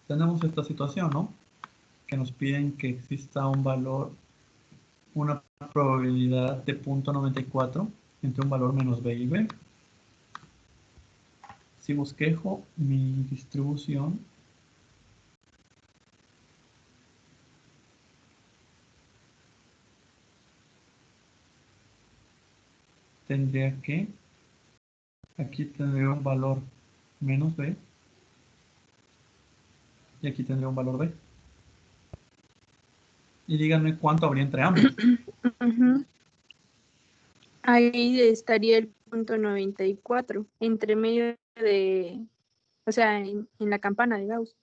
tenemos esta situación, ¿no? Que nos piden que exista un valor, una probabilidad de 0.94 entre un valor menos b y b. Si bosquejo mi distribución, tendría que, aquí tendría un valor menos b y aquí tendría un valor b. Y díganme cuánto habría entre ambos. Ahí estaría el punto 94, entre medio de, o sea, en la campana de Gauss.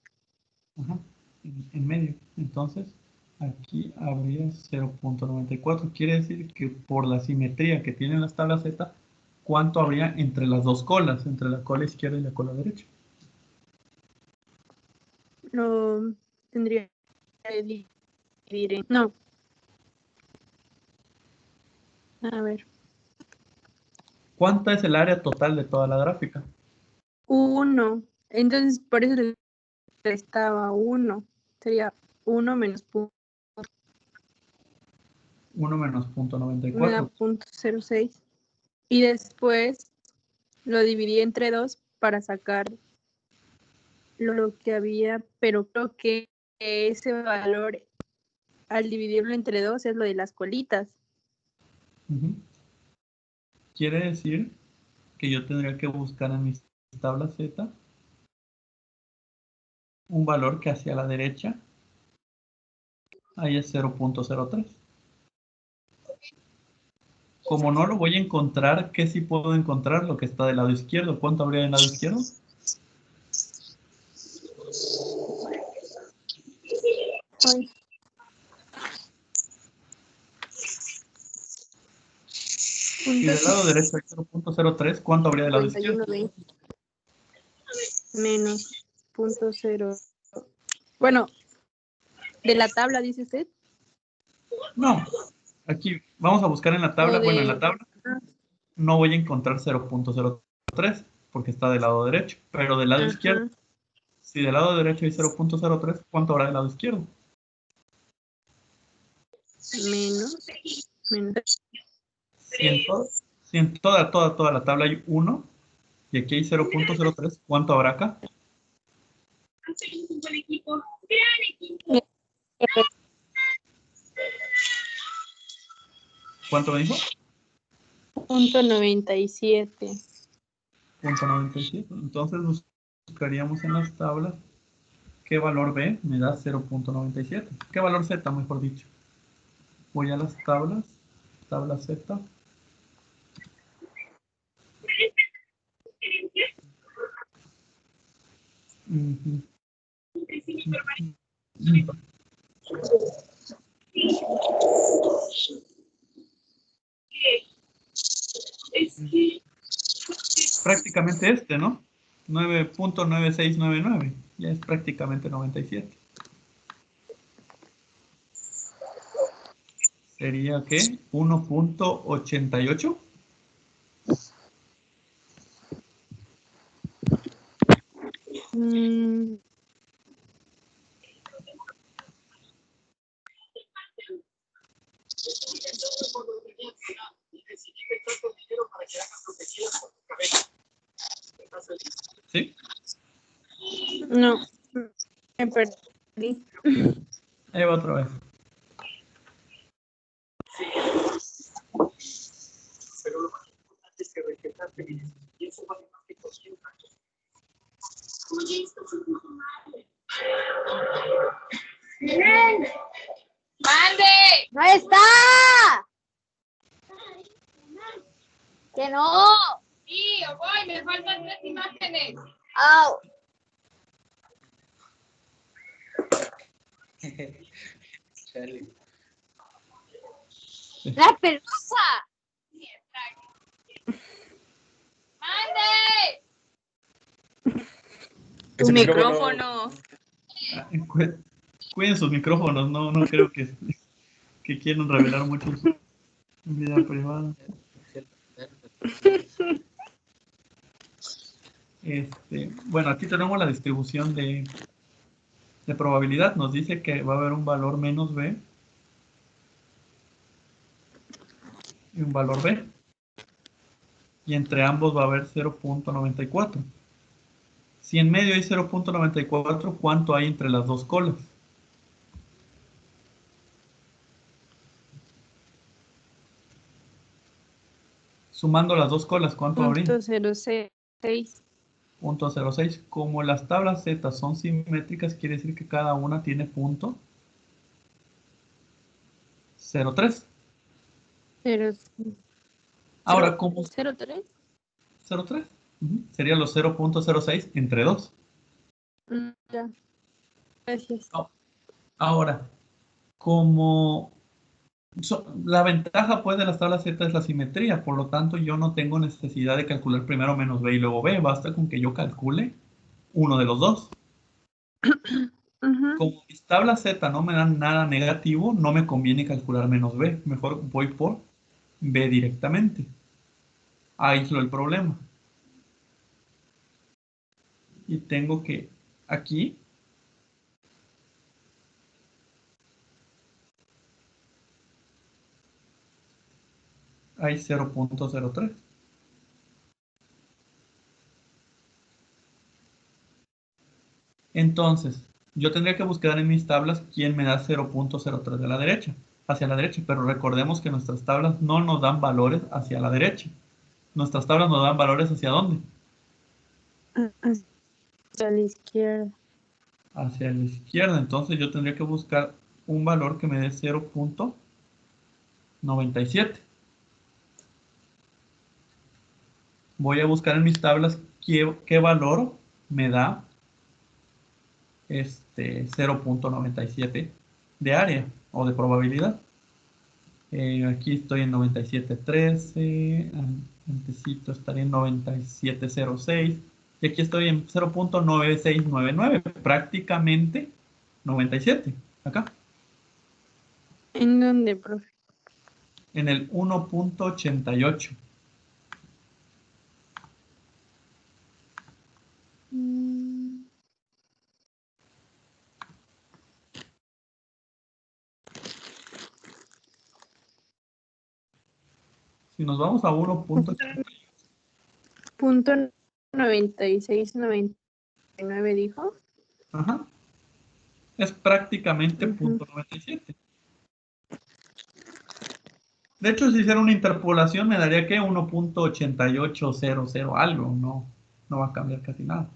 Ajá, en medio. Entonces, aquí habría 0.94. Quiere decir que por la simetría que tienen las tablas Z, ¿cuánto habría entre las dos colas? Entre la cola izquierda y la cola derecha. Lo tendría que dividir en... No. A ver. ¿Cuánta es el área total de toda la gráfica? 1. Entonces, por eso le restaba 1. Sería 1 menos 1 menos me da 0.94. 0.06. Y después lo dividí entre 2 para sacar lo que había, pero creo que ese valor al dividirlo entre 2 es lo de las colitas. Quiere decir que yo tendría que buscar en mis tablas Z un valor que hacia la derecha ahí es 0.03. Como no lo voy a encontrar, ¿qué sí puedo encontrar? Lo que está del lado izquierdo. ¿Cuánto habría del lado izquierdo? Ay. Y del lado derecho hay 0.03, ¿cuánto habría del lado izquierdo? 51 menos 0.0. Bueno, de la tabla, dice usted. No, aquí vamos a buscar en la tabla. Bueno, en la tabla no voy a encontrar 0.03 porque está del lado derecho, pero del lado izquierdo, si del lado derecho hay 0.03, ¿cuánto habrá del lado izquierdo? Menos. Si en toda la tabla hay 1 y aquí hay 0.03, ¿cuánto habrá acá? ¿Cuánto me dijo? Punto 97. Punto 97. Entonces buscaríamos en las tablas qué valor B me da 0.97. ¿Qué valor Z, mejor dicho? Voy a las tablas, tabla Z. Prácticamente este, ¿no? 9.9699. Ya es prácticamente 97. ¿Sería qué? 1.88. ¿Sí? No, me perdí. Ahí va otra vez. Pero lo más importante es que respetarte y eso vale más que cualquier otra cosa. Oye, esto es un ¡Mande! ¡No está! ¡Que no! Sí, yo voy, me faltan 3 imágenes. ¡Au! Charlie. ¡La pelusa! ¡Mande! Tu micrófono. Cuiden sus micrófonos, no creo que quieran revelar mucho su vida privada. Bueno, aquí tenemos la distribución de de probabilidad nos dice que va a haber un valor menos B y un valor B. Y entre ambos va a haber 0.94. Si en medio hay 0.94, ¿cuánto hay entre las dos colas? Sumando las dos colas, ¿cuánto habría? 0.06. 0.06. Como las tablas Z son simétricas, quiere decir que cada una tiene punto 0.3. Ahora, como 0.3. 0.3, serían los 0.06 entre 2. Ya. Gracias. Ahora, como la ventaja pues de las tablas Z es la simetría, por lo tanto yo no tengo necesidad de calcular primero menos B y luego B, basta con que yo calcule uno de los dos. Como mis tablas Z no me dan nada negativo, no me conviene calcular menos B, mejor voy por B directamente. Aíslo el problema. Y tengo que aquí hay 0.03. Entonces, yo tendría que buscar en mis tablas quién me da 0.03 de la derecha, hacia la derecha, pero recordemos que nuestras tablas no nos dan valores hacia la derecha. Nuestras tablas nos dan valores hacia dónde? Hacia la izquierda. Hacia la izquierda. Entonces yo tendría que buscar un valor que me dé 0.97. Voy a buscar en mis tablas qué valor me da 0.97 de área o de probabilidad. Aquí estoy en 97.13, antecito estaría en 97.06 y aquí estoy en 0.9699, prácticamente 97, acá. ¿En dónde, profe? En el 1.88. Si nos vamos a 1.88. Punto 9699 dijo. Ajá. Es prácticamente 0.97. De hecho, si hiciera una interpolación, me daría que 1.8800 algo, no va a cambiar casi nada.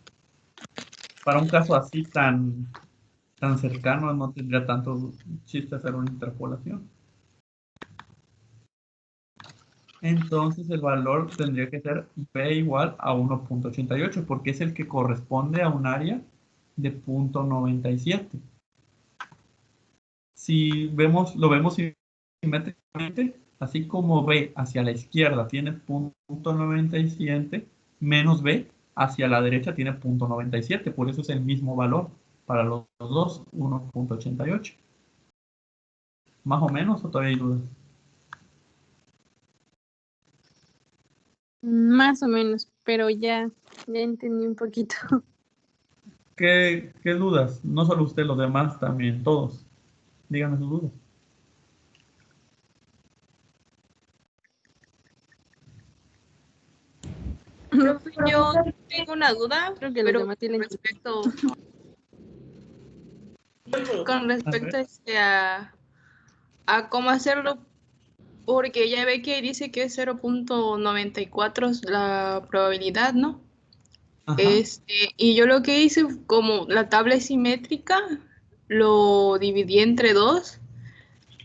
Para un caso así tan cercano, no tendría tanto chiste hacer una interpolación. Entonces el valor tendría que ser B igual a 1.88, porque es el que corresponde a un área de 0.97. Si lo vemos simétricamente, así como B hacia la izquierda tiene 0.97, menos B hacia la derecha tiene 0.97, por eso es el mismo valor para los dos, 1.88. ¿Más o menos o todavía hay dudas? Más o menos, pero ya entendí un poquito. ¿Qué dudas? No solo usted, los demás también, todos. Díganme sus dudas. Yo tengo una duda, Creo que los pero demás tienen. con respecto a cómo hacerlo, porque ya ve que dice que es 0.94 la probabilidad, ¿no? Ajá. Y yo lo que hice, como la tabla es simétrica, lo dividí entre dos.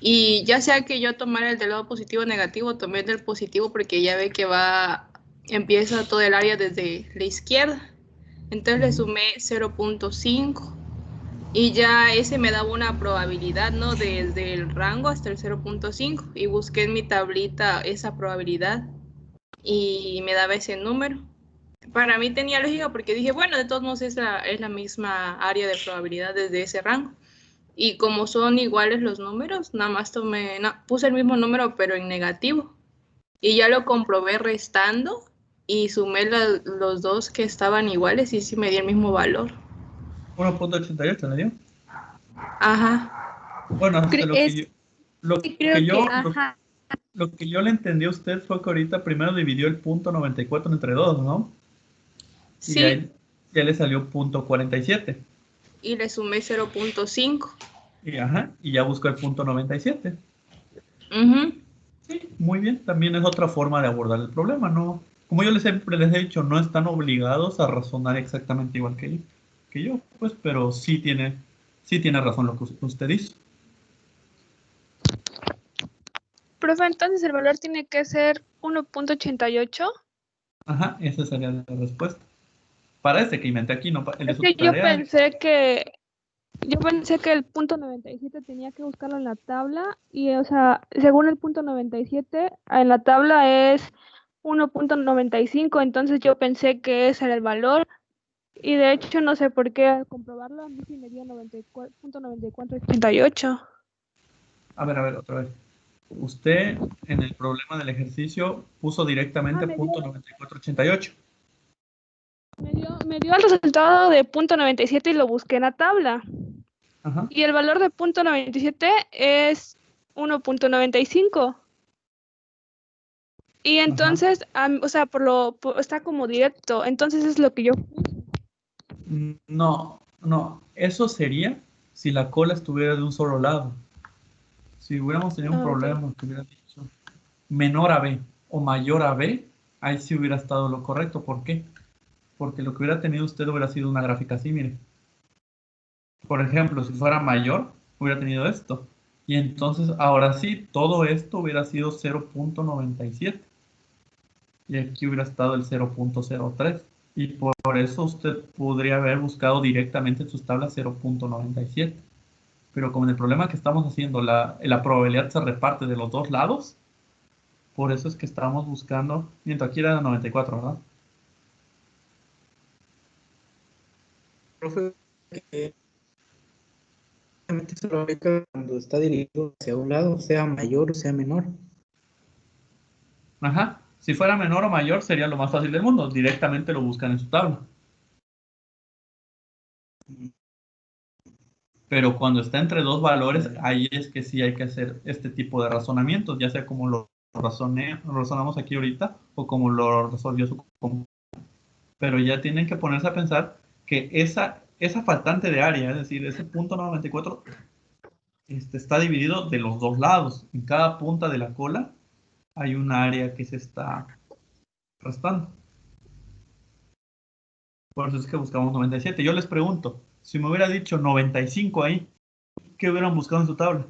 Y ya sea que yo tomara el del lado positivo o negativo, tomé el del positivo porque ya ve que empieza todo el área desde la izquierda. Entonces le sumé 0.5 y ya ese me daba una probabilidad, ¿no? Desde el rango hasta el 0.5 y busqué en mi tablita esa probabilidad y me daba ese número. Para mí tenía lógica porque dije, bueno, de todos modos es la misma área de probabilidad desde ese rango. Y como son iguales los números, nada más puse el mismo número pero en negativo. Y ya lo comprobé restando y sumé los dos que estaban iguales y sí me dio el mismo valor. 1.88 le dio. Ajá. Bueno, hasta lo que Es yo, lo que que creo yo, que, lo, ajá, lo que yo le entendí a usted fue que ahorita primero dividió el punto 94 entre 2, ¿no? Y Sí, ahí ya le salió punto 47. y le sumé 0.5. Y, ajá, y ya buscó el punto 97. Ujú. Sí, muy bien. También es otra forma de abordar el problema, ¿no? Como yo siempre les he dicho, no están obligados a razonar exactamente igual que yo, pues, pero sí tiene razón lo que usted dice. profe, entonces el valor tiene que ser 1.88. Ajá, esa sería la respuesta. Para este que inventé aquí, no el de Es su que tarea. yo pensé que el punto 97 tenía que buscarlo en la tabla y, o sea, según el punto 97, en la tabla es 1.95, entonces yo pensé que ese era el valor y de hecho no sé por qué al comprobarlo a mí sí me dio 94.9488. A ver, otra vez. Usted en el problema del ejercicio puso Ah, directamente punto 9488. me dio el resultado de punto 97 y lo busqué en la tabla. Ajá, Y el valor de punto 97 es 1.95. Y ajá. entonces, o sea, está como directo. Entonces es lo que yo puse. No, no. Eso sería si la cola estuviera de un solo lado. Si hubiéramos tenido un Ah, ok. problema que hubiera dicho menor a B o mayor a B, ahí sí hubiera estado lo correcto. ¿Por qué? Porque lo que hubiera tenido usted hubiera sido una gráfica así, mire. Por ejemplo, si fuera mayor, hubiera tenido esto. Y entonces, ahora sí, todo esto hubiera sido 0.97. Y aquí hubiera estado el 0.03. Y por eso usted podría haber buscado directamente en sus tablas 0.97. Pero como en el problema que estamos haciendo, la probabilidad se reparte de los dos lados, por eso es que estábamos buscando, mientras aquí era 94, ¿verdad? Profe, que realmente solo aplica cuando está dirigido hacia un lado, sea mayor o sea menor. Ajá. Si fuera menor o mayor sería lo más fácil del mundo. Directamente lo buscan en su tabla. Pero cuando está entre dos valores, ahí es que sí hay que hacer este tipo de razonamientos, ya sea como lo razonamos aquí ahorita o como lo resolvió su compañero. Pero ya tienen que ponerse a pensar que esa faltante de área, es decir, ese punto 94, está dividido de los dos lados. En cada punta de la cola hay un área que se está restando. Por eso es que buscamos 97. Yo les pregunto, si me hubiera dicho 95 ahí, ¿qué hubieran buscado en su tabla?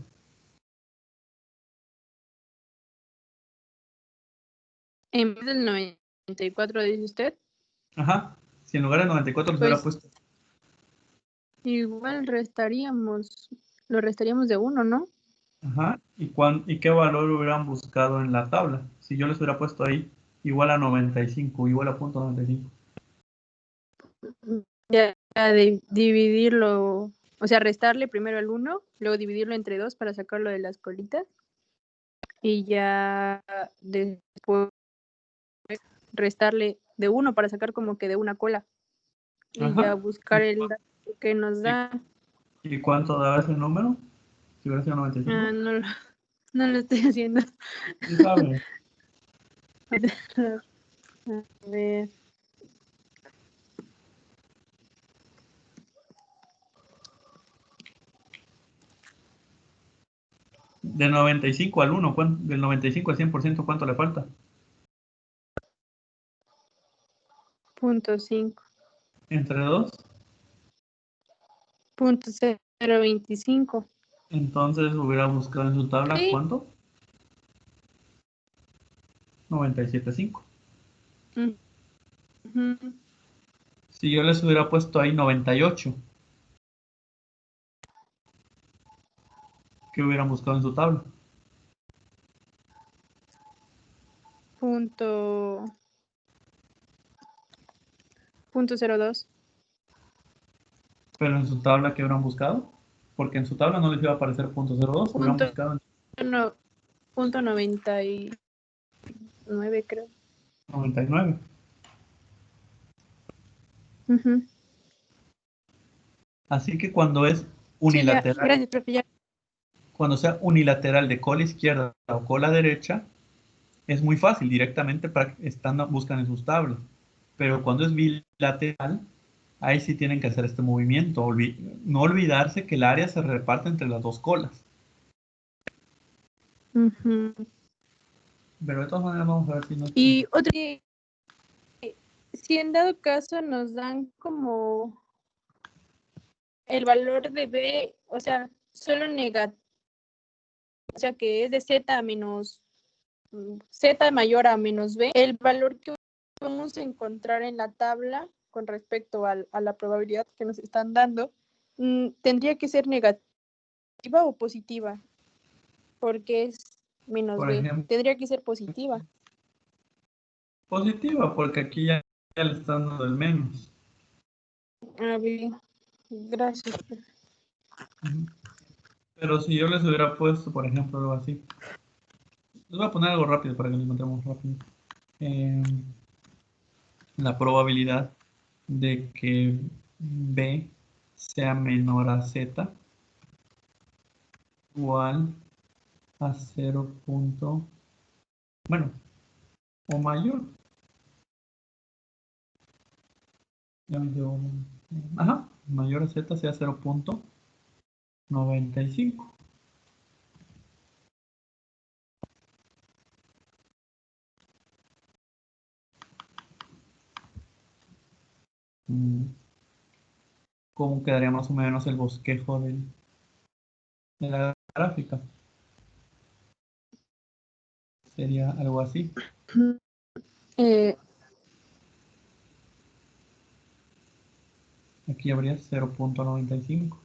En vez del 94, dice usted, Ajá. Si en lugar de 94 les hubiera pues puesto. igual lo restaríamos de 1, ¿no? Ajá. ¿Y qué valor hubieran buscado en la tabla? Si yo les hubiera puesto ahí igual a 95, igual a punto 95. Ya dividirlo, o sea, restarle primero el 1, luego dividirlo entre 2 para sacarlo de las colitas y ya después restarle de 1 para sacar como que de una cola y ya Ajá. buscar el dato que nos ¿Y, da. y cuánto daba ese número? Si hubiera sido 95. No, no lo estoy haciendo. Sí sabe. A ver, Del 95 al 1, del 95 al 100%, ¿cuánto le falta? punto 5, Entre 2. punto 0.25. Entonces hubiera buscado en su tabla, Sí. ¿cuánto? 97.5. Ujú. Si yo les hubiera puesto ahí 98, ¿qué hubieran buscado en su tabla? Punto, punto 0.2. Pero en su tabla, ¿qué hubieran buscado? Porque en su tabla no les iba a aparecer .02, hubieran Punto, buscado en no, punto 99, creo. 99. Ujú. Así que cuando es unilateral, gracias, profe. Ya. cuando sea unilateral de cola izquierda o cola derecha, es muy fácil, directamente buscan en sus tablas. Pero cuando es bilateral, ahí sí tienen que hacer este movimiento. No olvidarse que el área se reparte entre las dos colas. Ujú. Pero de todas maneras vamos a ver si no... Y otro, si en dado caso nos dan como el valor de B, o sea, solo negativo, o sea, que es de Z a menos Z mayor a menos B, el valor que vamos a encontrar en la tabla con respecto a la probabilidad que nos están dando, tendría que ser negativa o positiva, porque es menos Por B. ejemplo, Tendría que ser positiva. positiva, porque aquí ya le están dando el menos. A ver, gracias. Pero si yo les hubiera puesto, por ejemplo, algo así. Les voy a poner algo rápido para que lo encontremos rápido. La probabilidad de que B sea menor a Z igual a 0. Bueno, o mayor. Ya me dio ajá, mayor a Z sea 0.95. ¿Cómo quedaría más o menos el bosquejo de la gráfica? Sería algo así. Aquí habría 0.95.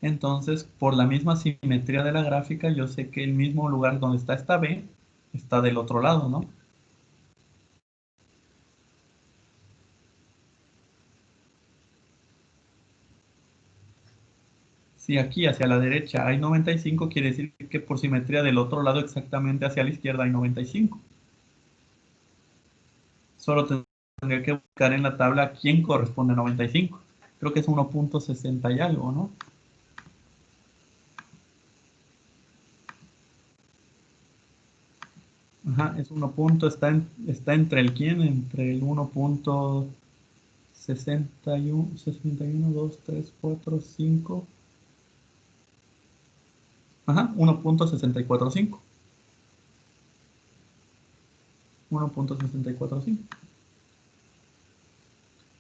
Entonces, por la misma simetría de la gráfica, yo sé que el mismo lugar donde está esta B está del otro lado, ¿no? Si aquí hacia la derecha hay 95, quiere decir que por simetría del otro lado exactamente hacia la izquierda hay 95. Solo tendría que buscar en la tabla quién corresponde a 95. Creo que es 1.60 y algo, ¿no? Ajá, es 1 punto, está entre el quién, entre el 1.61, 61, 2, 3, 4, 5. Ajá, 1.645. 1.645.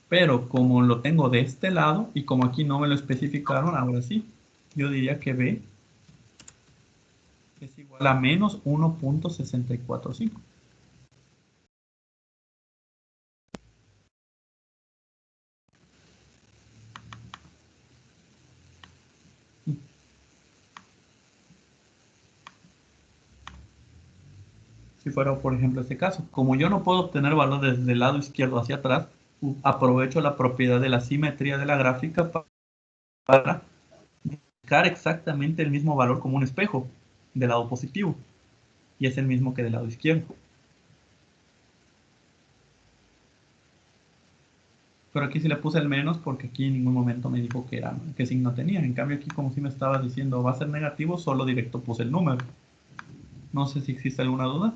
Pero como lo tengo de este lado y como aquí no me lo especificaron, ahora sí, yo diría que B es igual a menos 1.645. Si fuera, por ejemplo, este caso. Como yo no puedo obtener valor desde el lado izquierdo hacia atrás, aprovecho la propiedad de la simetría de la gráfica para buscar exactamente el mismo valor como un espejo del lado positivo. Y es el mismo que del lado izquierdo. Pero aquí sí le puse el menos porque aquí en ningún momento me dijo qué signo tenía. En cambio aquí como si me estaba diciendo va a ser negativo, solo directo puse el número. No sé si existe alguna duda.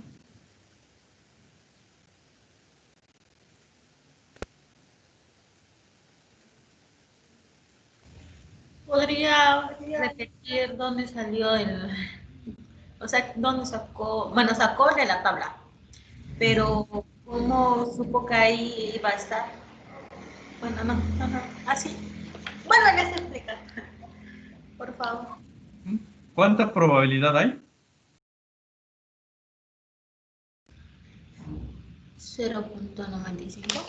¿Podría repetir dónde salió o sea, dónde sacó, bueno, sacó de la tabla, pero cómo supo que ahí iba a estar? Bueno, no, así. Bueno, les explica, por favor. ¿Cuánta probabilidad hay? 0.95.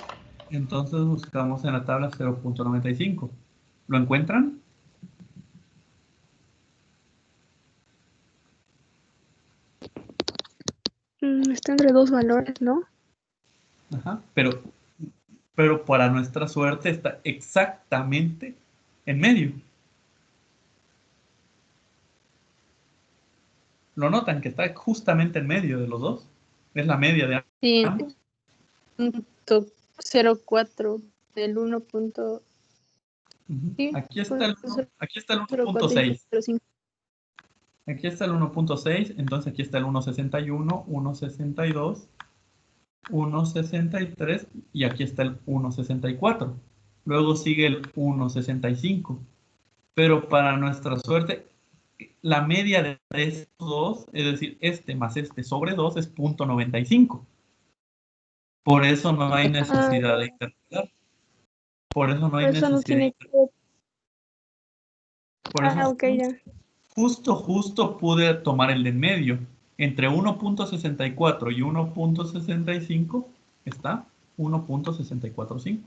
Entonces buscamos en la tabla 0.95. ¿Lo encuentran? Está entre dos valores, ¿no? Ajá. Pero para nuestra suerte está exactamente en medio. ¿Lo notan que está justamente en medio de los dos? Es la media de Sí, ambos. 0.04 el 1. Sí, Aquí está el pues, 1.6. Aquí está el 0.4. Aquí está el 1.6, entonces aquí está el 1.61, 1.62, 1.63 y aquí está el 1.64. Luego sigue el 1.65. Pero para nuestra suerte, la media de estos dos, es decir, este más este sobre 2 es 0.95. Por eso no hay necesidad de interpolar. Por eso no hay Por eso no necesidad de tiene interpolar. que... Por eso ok, ya. justo pude tomar el de en medio. Entre 1.64 y 1.65 está 1.645.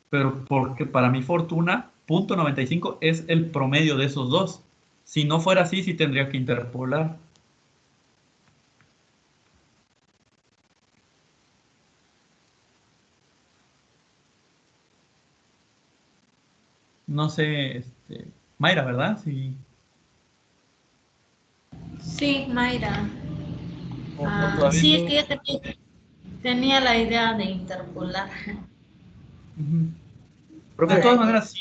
Pero porque para mi fortuna, 0.95 es el promedio de esos dos. Si no fuera así, sí tendría que interpolar. No sé, Mayra, ¿verdad? Sí. Sí, Mayra. Todavía Sí, es no. que yo tenía la idea de interpolar. Ujú. De Profe, todas Para que... maneras,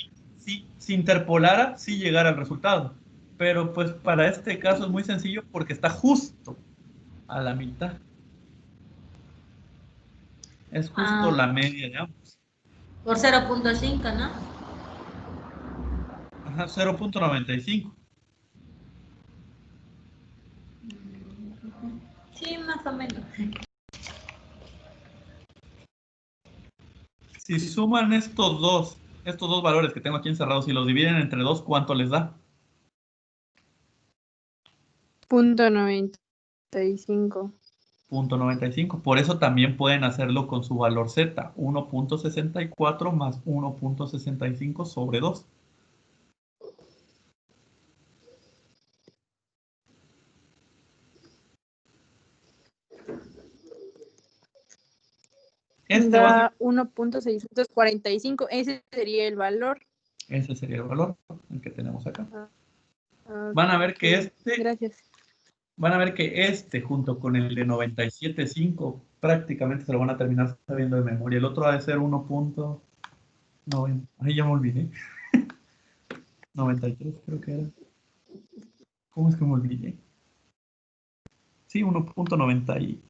si interpolara, sí llegara al resultado. Pero pues para este caso es muy sencillo porque está justo a la mitad. Es justo la media de ambos. por 0.5, ¿no? Ajá, 0.95. Sí, más o menos. Si suman estos dos valores que tengo aquí encerrados y los dividen entre dos, ¿cuánto les da? 0.95. 0.95. Por eso también pueden hacerlo con su valor Z, 1.64 más 1.65 sobre 2. Este va a ser, Da 1.645. Ese sería el valor. ese sería el valor, el que tenemos acá. Ok, Van a ver que gracias. junto con el de 97.5 prácticamente se lo van a terminar sabiendo de memoria. El otro ha de ser 1.90. Ahí ya me olvidé. 93 creo que era. ¿Cómo es que me olvidé? Sí, 1.90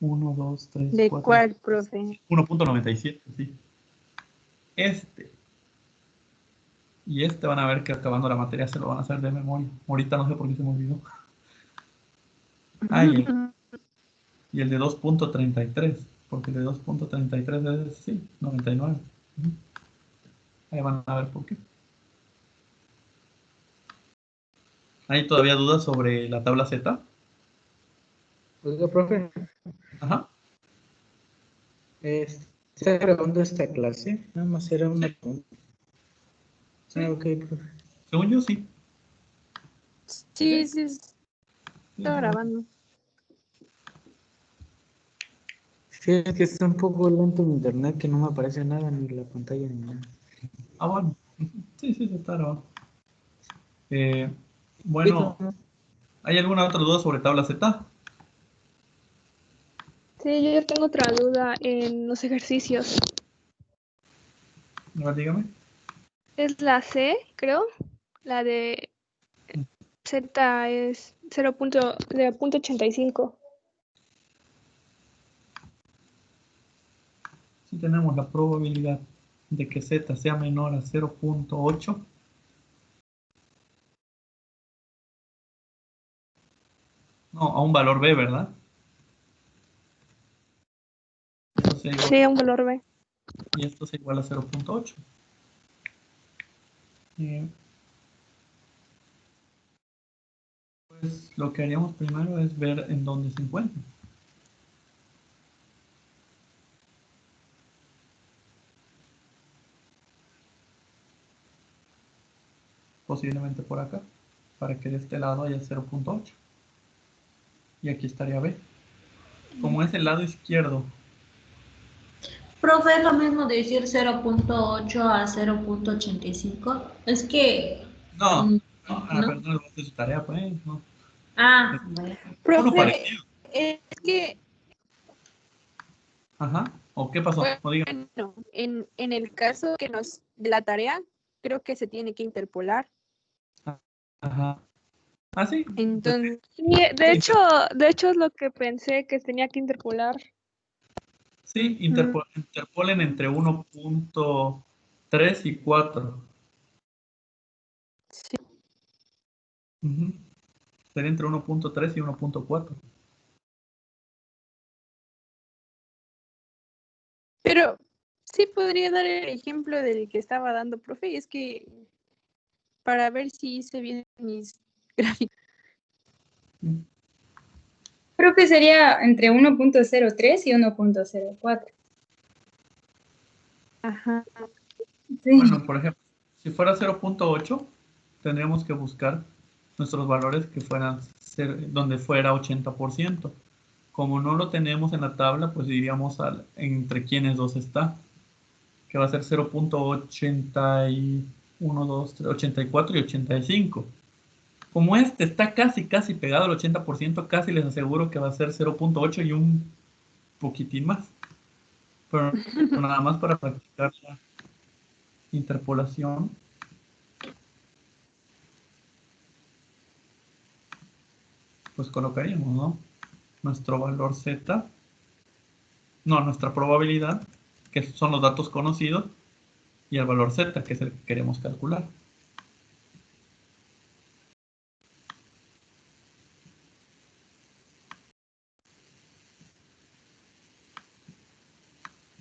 1, 2, 3, ¿De 4, cuál, profe? 1.97, sí. Y van a ver que acabando la materia se lo van a hacer de memoria. Ahorita no sé por qué se me olvidó. Ah, y el de 2.33, porque el de 2.33 es, sí, 99. Ahí van a ver por qué. ¿Hay todavía dudas sobre la tabla Z? oiga, profe, Ajá. ¿está grabando esta clase? Nada más era una pregunta. Sí. Ah, ok, profe. Según yo, sí. Sí, Sí, está grabando. Sí, es que está un poco lento mi internet, que no me aparece nada, ni la pantalla ni nada. Ah, bueno. Sí, se está grabando. Sí, Bueno, ¿hay alguna otra duda sobre tabla Z? Sí, yo tengo otra duda en los ejercicios. A ver, dígame. Es la C, creo. La de Z es 0.85. Si tenemos la probabilidad de que Z sea menor a 0.8, no, a un valor B, ¿verdad? Sí, un valor B. Y esto es igual a 0.8. Pues lo que haríamos primero es ver en dónde se encuentra. Posiblemente por acá, para que de este lado haya 0.8. Y aquí estaría B. Como es el lado izquierdo. Profe, es lo mismo decir 0.8 a 0.85. Es que... No, mm, no, ¿no? perdón, no es su tarea, pues, no. Ah, bueno. Uno Profe, parecido. es que, Ajá. ¿O qué pasó? No diga. bueno, en el caso que de la tarea, creo que se tiene que interpolar. Ajá. Ah, sí. Entonces, Sí, de hecho es lo que pensé que tenía que interpolar. Sí, interpolen entre 1.3 y 4. sí. Ujú. Sería entre 1.3 y 1.4. Pero sí podría dar el ejemplo del que estaba dando, profe, y es que para ver si hice bien mis gráficos. Creo que sería entre 1.03 y 1.04. Ajá. Sí. Bueno, por ejemplo, si fuera 0.8, tendríamos que buscar nuestros valores que fueran donde fuera 80%. Como no lo tenemos en la tabla, pues diríamos entre quienes dos está, que va a ser 0.81, 2, 3, 84 y 85. Como este está casi pegado al 80%, casi les aseguro que va a ser 0.8 y un poquitín más. Pero nada más para practicar la interpolación. Pues colocaríamos, ¿no? Nuestro valor Z, no, nuestra probabilidad, que son los datos conocidos, y el valor Z, que es el que queremos calcular.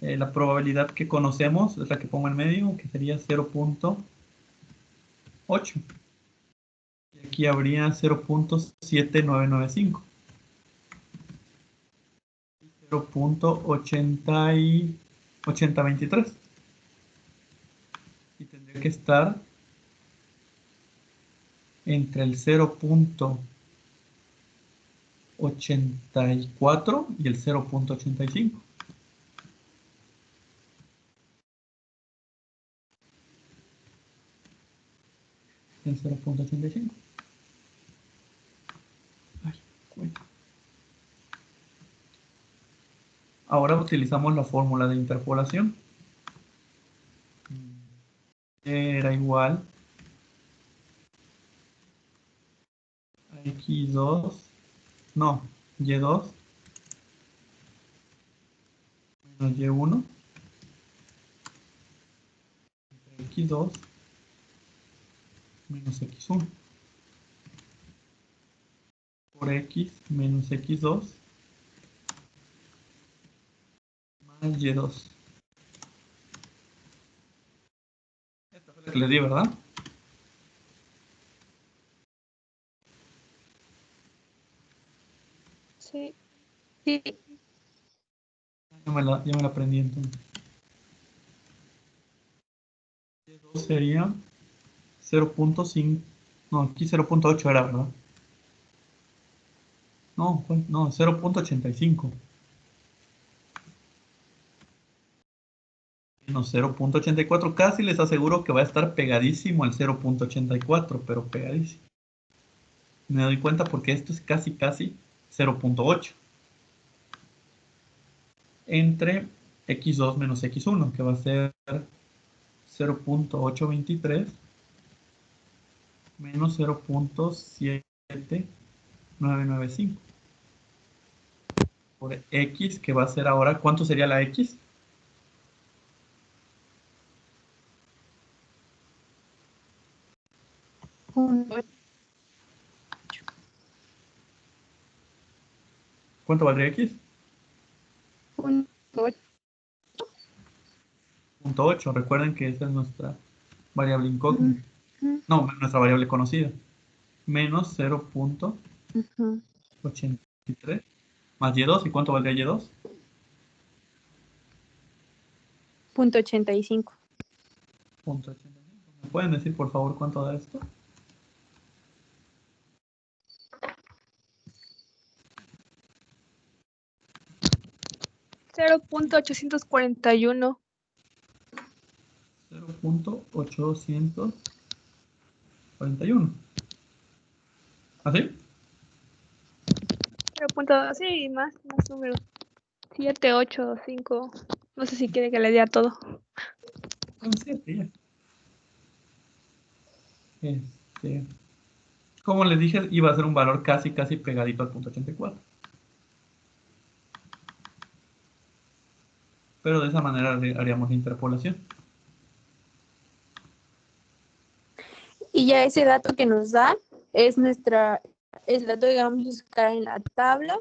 La probabilidad que conocemos es la que pongo en medio, que sería 0.8. Y aquí habría 0.7995. 0.8023. Y tendría que estar entre el 0.84 y el 0.85. El 0.85. Ahora utilizamos la fórmula de interpolación. Era igual a x2, no, y2 menos y1 x2 menos x1 por x menos x2 más y2. Esta fue la que les di, ¿verdad? Sí. Sí. Ya me la aprendí entonces. Y2 sería 0.5, no, aquí 0.8 era, ¿verdad? No, no, 0.85. Menos 0.84, casi les aseguro que va a estar pegadísimo al 0.84, pero pegadísimo. Me doy cuenta porque esto es casi 0.8 entre x2 menos x1, que va a ser 0.823 menos 0.7995 por x, que va a ser ahora, ¿cuánto sería la x? ¿Cuánto valdría x? 0.8. Recuerden que esa es nuestra variable incógnita. No, nuestra variable conocida. Menos 0.83 más y2. ¿Y cuánto valdría y2? Punto 85. ¿Me pueden decir por favor cuánto da esto? $0.841. 0.841. ¿Así? 0.2, sí, más números. 7, 8, 5. No sé si quiere que le dé a todo. Un 7 ya. Como les dije, iba a ser un valor casi pegadito al punto 84. Pero de esa manera haríamos la interpolación. Y ya ese dato que nos da es el dato que vamos a buscar en la tabla.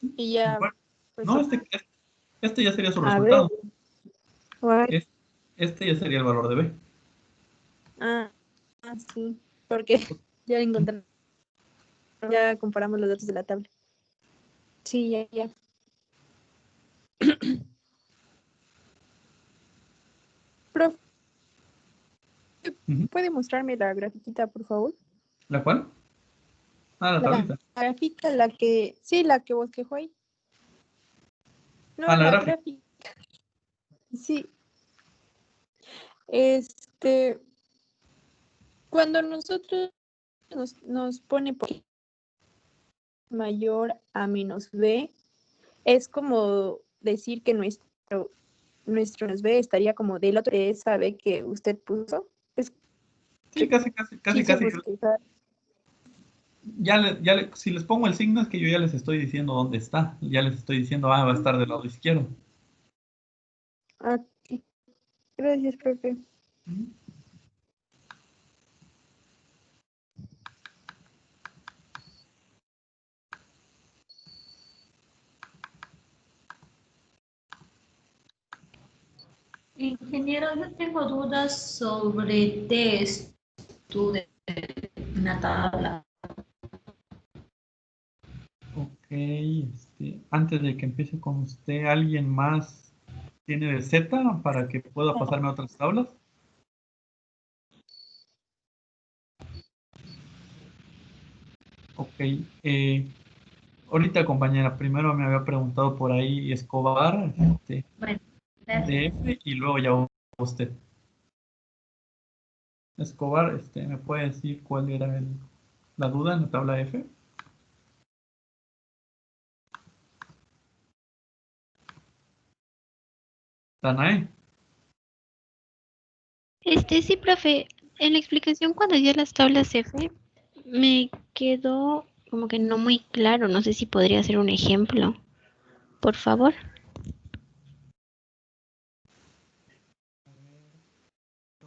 Y ya. Bueno, Pues, no, este ya sería su a resultado. ver. Este ya sería el valor de B. Sí, porque ya encontramos, ya comparamos los datos de la tabla. Sí, ya. Prof, ¿puede mostrarme la grafiquita, por favor? ¿La cual? La tablita. La gráfica, la que bosquejó ahí. No, la la gráfica. gráfica. Sí. Cuando nosotros nos pone por mayor a menos B, es como decir que nuestro menos B estaría como del otro de esa B que usted puso. Sí, casi. Si les pongo el signo es que yo ya les estoy diciendo dónde está. Ya les estoy diciendo, va a estar del lado izquierdo. Aquí. Gracias, profe. Ingeniero, yo tengo dudas sobre esto de una tabla. Ok, antes de que empiece con usted, ¿alguien más tiene de Z para que pueda pasarme a otras tablas? Ok, ahorita compañera, primero me había preguntado por ahí Escobar, Bueno, de F, y luego ya usted. Escobar, ¿me puede decir cuál era la duda en la tabla F? Danae. Sí, profe, en la explicación cuando dio las tablas F, me quedó como que no muy claro. No sé si podría ser un ejemplo, por favor.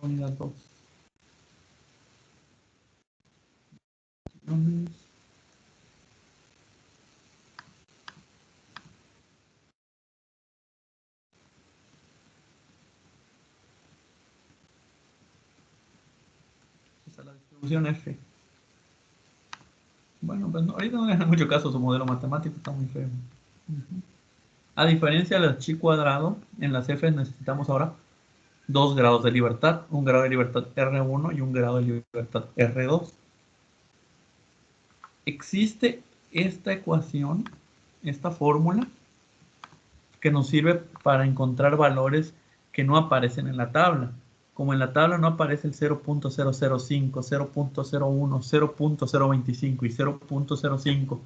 Unidad 2. Esa es la distribución F. Bueno, pues ahorita no le dan mucho caso, su modelo matemático está muy feo. A diferencia del chi cuadrado, en las F necesitamos ahora 2 grados de libertad, un grado de libertad R1 y un grado de libertad R2. Existe esta ecuación, esta fórmula, que nos sirve para encontrar valores que no aparecen en la tabla. Como en la tabla no aparece el 0.005, 0.01, 0.025 y 0.05,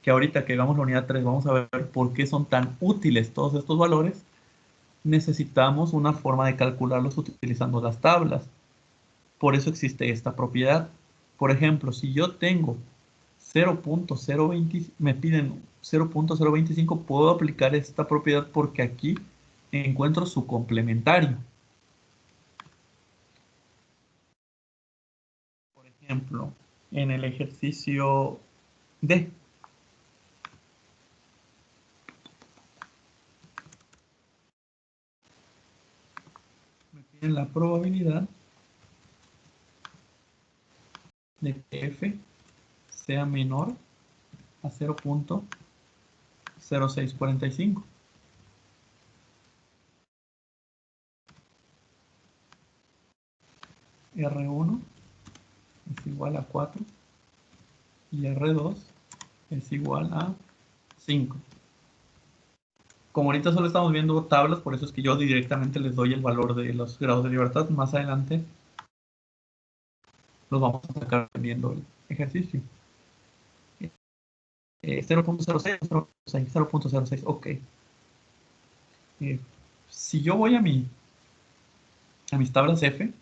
que ahorita que vamos a la unidad 3 vamos a ver por qué son tan útiles todos estos valores, necesitamos una forma de calcularlos utilizando las tablas. Por eso existe esta propiedad. Por ejemplo, si yo tengo 0.020, me piden 0.025, puedo aplicar esta propiedad porque aquí encuentro su complementario. Por ejemplo, en el ejercicio D. Me piden la probabilidad de que F sea menor a 0.0645. R1 es igual a 4 y R2 es igual a 5. Como ahorita solo estamos viendo tablas, por eso es que yo directamente les doy el valor de los grados de libertad. Más adelante los vamos a sacar viendo el ejercicio. 0.06, 0.06, ok. Si yo voy a mis tablas F,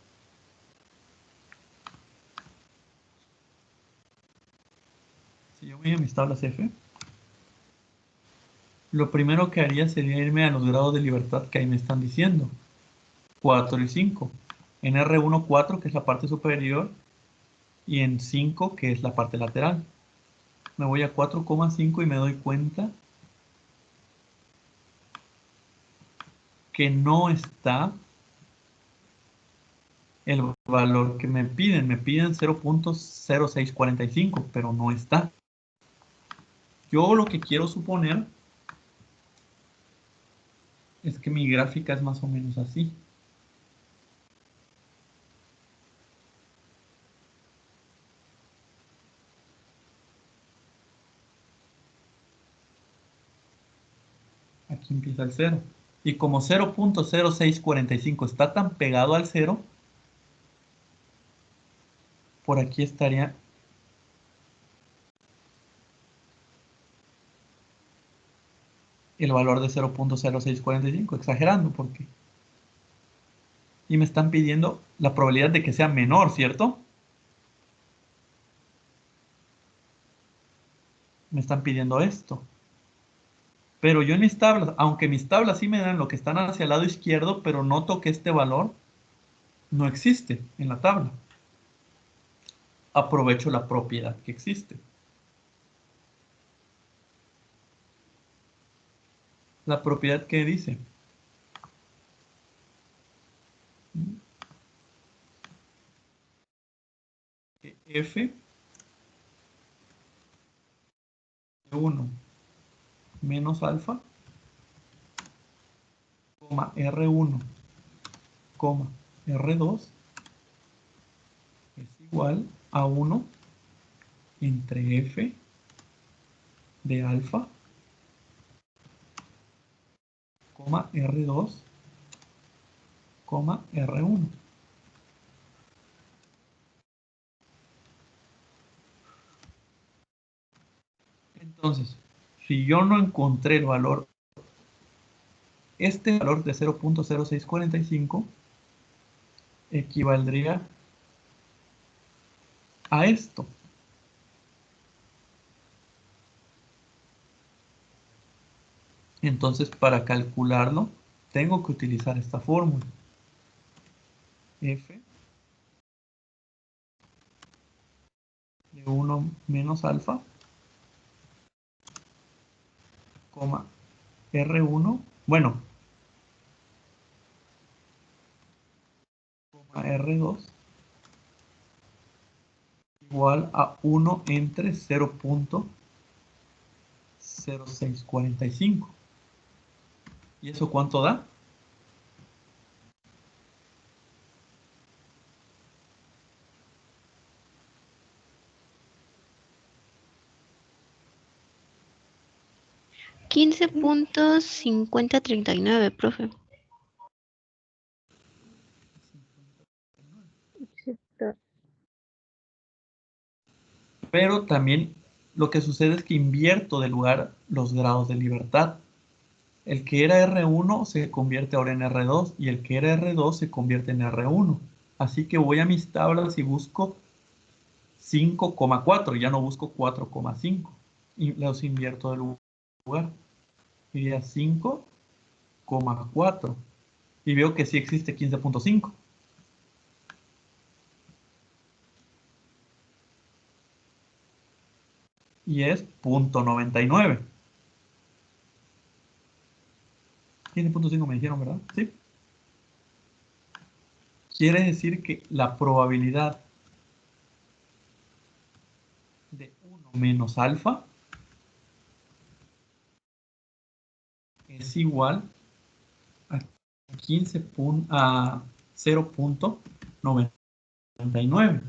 lo primero que haría sería irme a los grados de libertad que ahí me están diciendo. 4 y 5. En R1, 4, que es la parte superior, y en 5, que es la parte lateral. Me voy a 4,5 y me doy cuenta que no está el valor que me piden. Me piden 0.0645, pero no está. Yo lo que quiero suponer es que mi gráfica es más o menos así. Aquí empieza el 0. Y como 0.0645 está tan pegado al 0, por aquí estaría el valor de 0.0645, exagerando, porque y me están pidiendo la probabilidad de que sea menor, ¿cierto? Me están pidiendo esto. Pero yo en mis tablas, aunque mis tablas sí me dan lo que están hacia el lado izquierdo, pero noto que este valor no existe en la tabla. Aprovecho la propiedad que existe. La propiedad que dice que F de 1 menos alfa, R1, R2 es igual a 1 entre F de alfa, R2, R1. Entonces, si yo no encontré el valor, este valor de 0.0645 equivaldría a esto. Entonces, para calcularlo, tengo que utilizar esta fórmula. F de 1 menos alfa, R1, bueno, R2 igual a 1 entre 0.0645. ¿Y eso cuánto da? $15.5039, profe. Pero también lo que sucede es que invierto de lugar los grados de libertad. El que era R1 se convierte ahora en R2 y el que era R2 se convierte en R1. Así que voy a mis tablas y busco 5,4, ya no busco 4,5. Y los invierto de lugar. Iría 5,4. Y veo que sí existe 15.5. Y es 0.99. 15.5 me dijeron, ¿verdad? Sí. Quiere decir que la probabilidad de 1 menos alfa es igual a 0.99.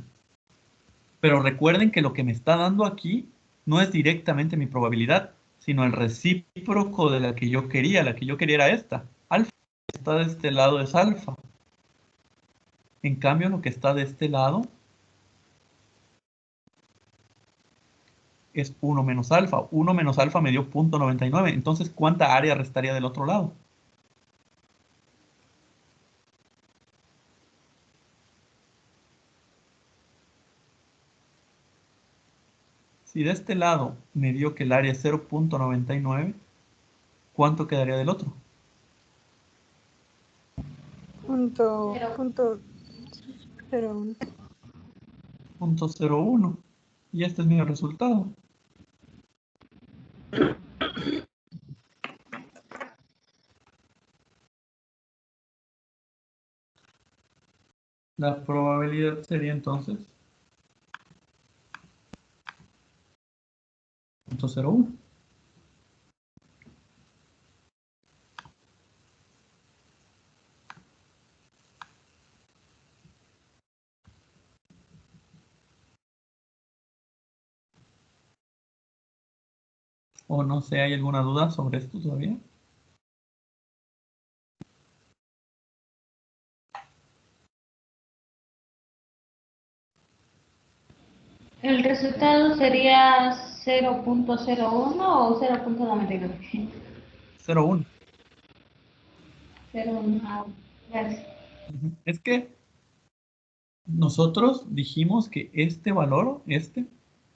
Pero recuerden que lo que me está dando aquí no es directamente mi probabilidad, sino el recíproco de la que yo quería. La que yo quería era esta. Alfa está de este lado es alfa. En cambio, lo que está de este lado es 1 menos alfa. 1 menos alfa me dio 0.99. Entonces, ¿cuánta área restaría del otro lado? Si de este lado me dio que el área es 0.99, ¿cuánto quedaría del otro? Punto 01. 0.01. Y este es mi resultado. La probabilidad sería entonces 0.01. O no sé, ¿hay alguna duda sobre esto todavía? ¿El resultado sería 0.01 o 0.99? 0.1. 0.1. Ah, gracias. Es que nosotros dijimos que este valor,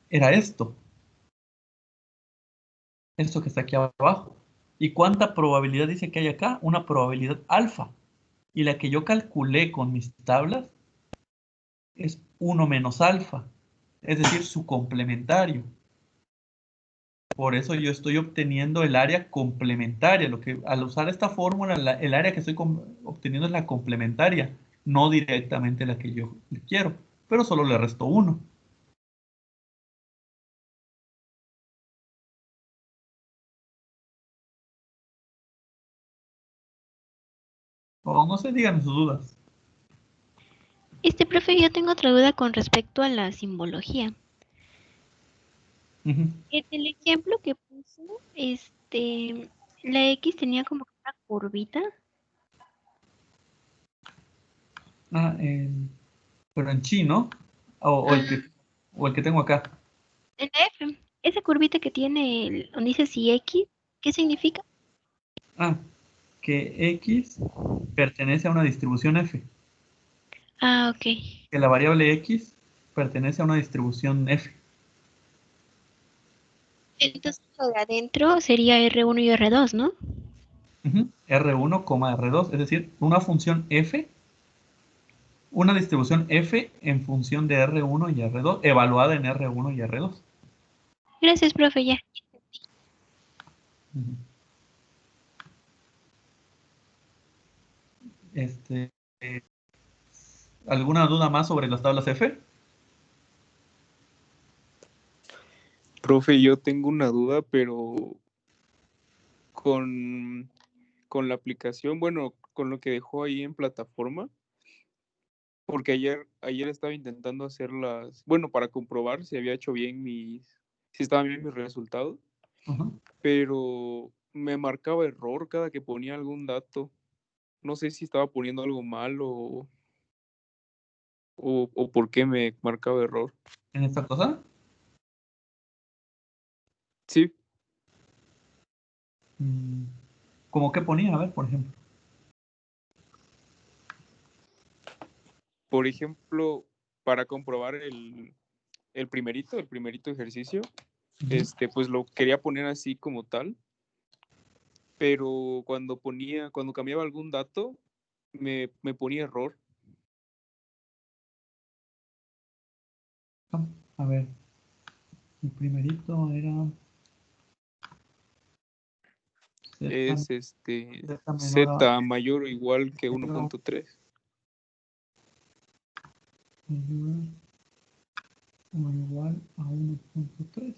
era esto que está aquí abajo. ¿Y cuánta probabilidad dice que hay acá? Una probabilidad alfa. Y la que yo calculé con mis tablas es 1 menos alfa, es decir, su complementario. Por eso yo estoy obteniendo el área complementaria. Al usar esta fórmula, el área que estoy obteniendo es la complementaria, no directamente la que yo quiero, pero solo le resto 1. O no sé, díganme sus dudas. Profe, yo tengo otra duda con respecto a la simbología. Ujú. En el ejemplo que puso, la X tenía como una curvita. Ah, pero en chi, ¿no? O el que tengo acá. En la F, esa curvita que tiene, donde dice si X, ¿qué significa? Ah, que X pertenece a una distribución F. Ah, ok. Que la variable X pertenece a una distribución F. Entonces lo de adentro sería R1 y R2, ¿no? Ujú. R1, R2, es decir, una función F, una distribución F en función de R1 y R2, evaluada en R1 y R2. Gracias, profe, ya. Ujú. Este, eh, ¿Alguna duda más sobre las tablas F? Profe, yo tengo una duda, pero con la aplicación, bueno, con lo que dejó ahí en plataforma, porque ayer estaba intentando hacerlas, bueno, para comprobar si había hecho bien si estaban bien mis resultados, Ujú. pero me marcaba error cada que ponía algún dato. No sé si estaba poniendo algo mal o por qué me marcaba error. ¿En esta cosa? Sí, ¿Cómo que ponía? A ver, por ejemplo. por ejemplo, para comprobar el primerito ejercicio, Ujú. pues lo quería poner así como tal, pero cuando cambiaba algún dato, me ponía error. A ver, el primerito era Es Z menor a z mayor o igual que 1.3. mayor o igual a 1.3.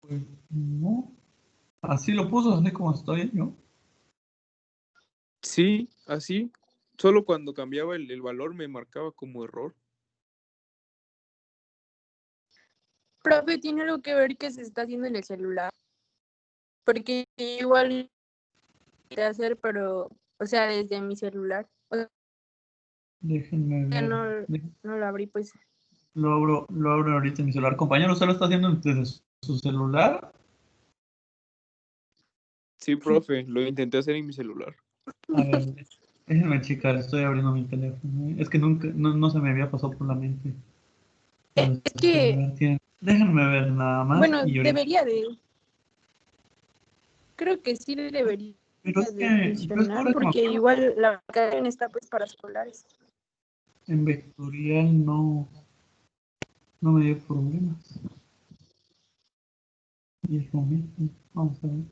Pues no. Así lo puso, así como estoy yo. Sí, así. Solo cuando cambiaba el valor me marcaba como error. Profe, ¿tiene algo que ver que se está haciendo en el celular? Porque igual de hacer, pero, o sea, desde mi celular. O Déjenme sea, ver. no lo abrí, pues. Lo abro ahorita en mi celular. Compañero, ¿usted lo está haciendo desde su celular? Sí, profe, lo intenté hacer en mi celular. A ver, déjenme checar, estoy abriendo mi teléfono. Es que nunca, no se me había pasado por la mente. Es que, Déjenme ver nada más. bueno, Y ahorita. Creo que sí debería Pero es de que, pues funcionar, ahora que me porque acuerdo, igual la aplicación está pues para celulares. en vectorial no me dio problemas. Y es lo mismo. Vamos a ver.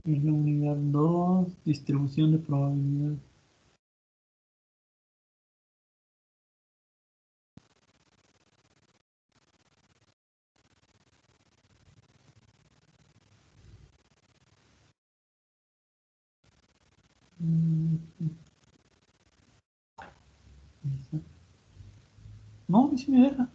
Es la unidad 2, distribución de probabilidad. No, a mí sí me deja.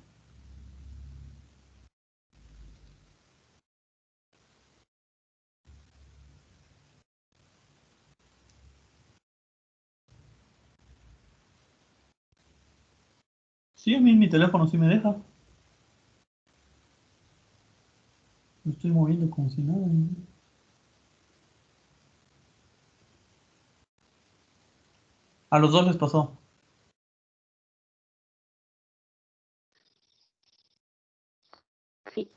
Sí, a mí mi teléfono sí me deja. Me estoy moviendo como si nada. ¿No? A los dos les pasó. Sí.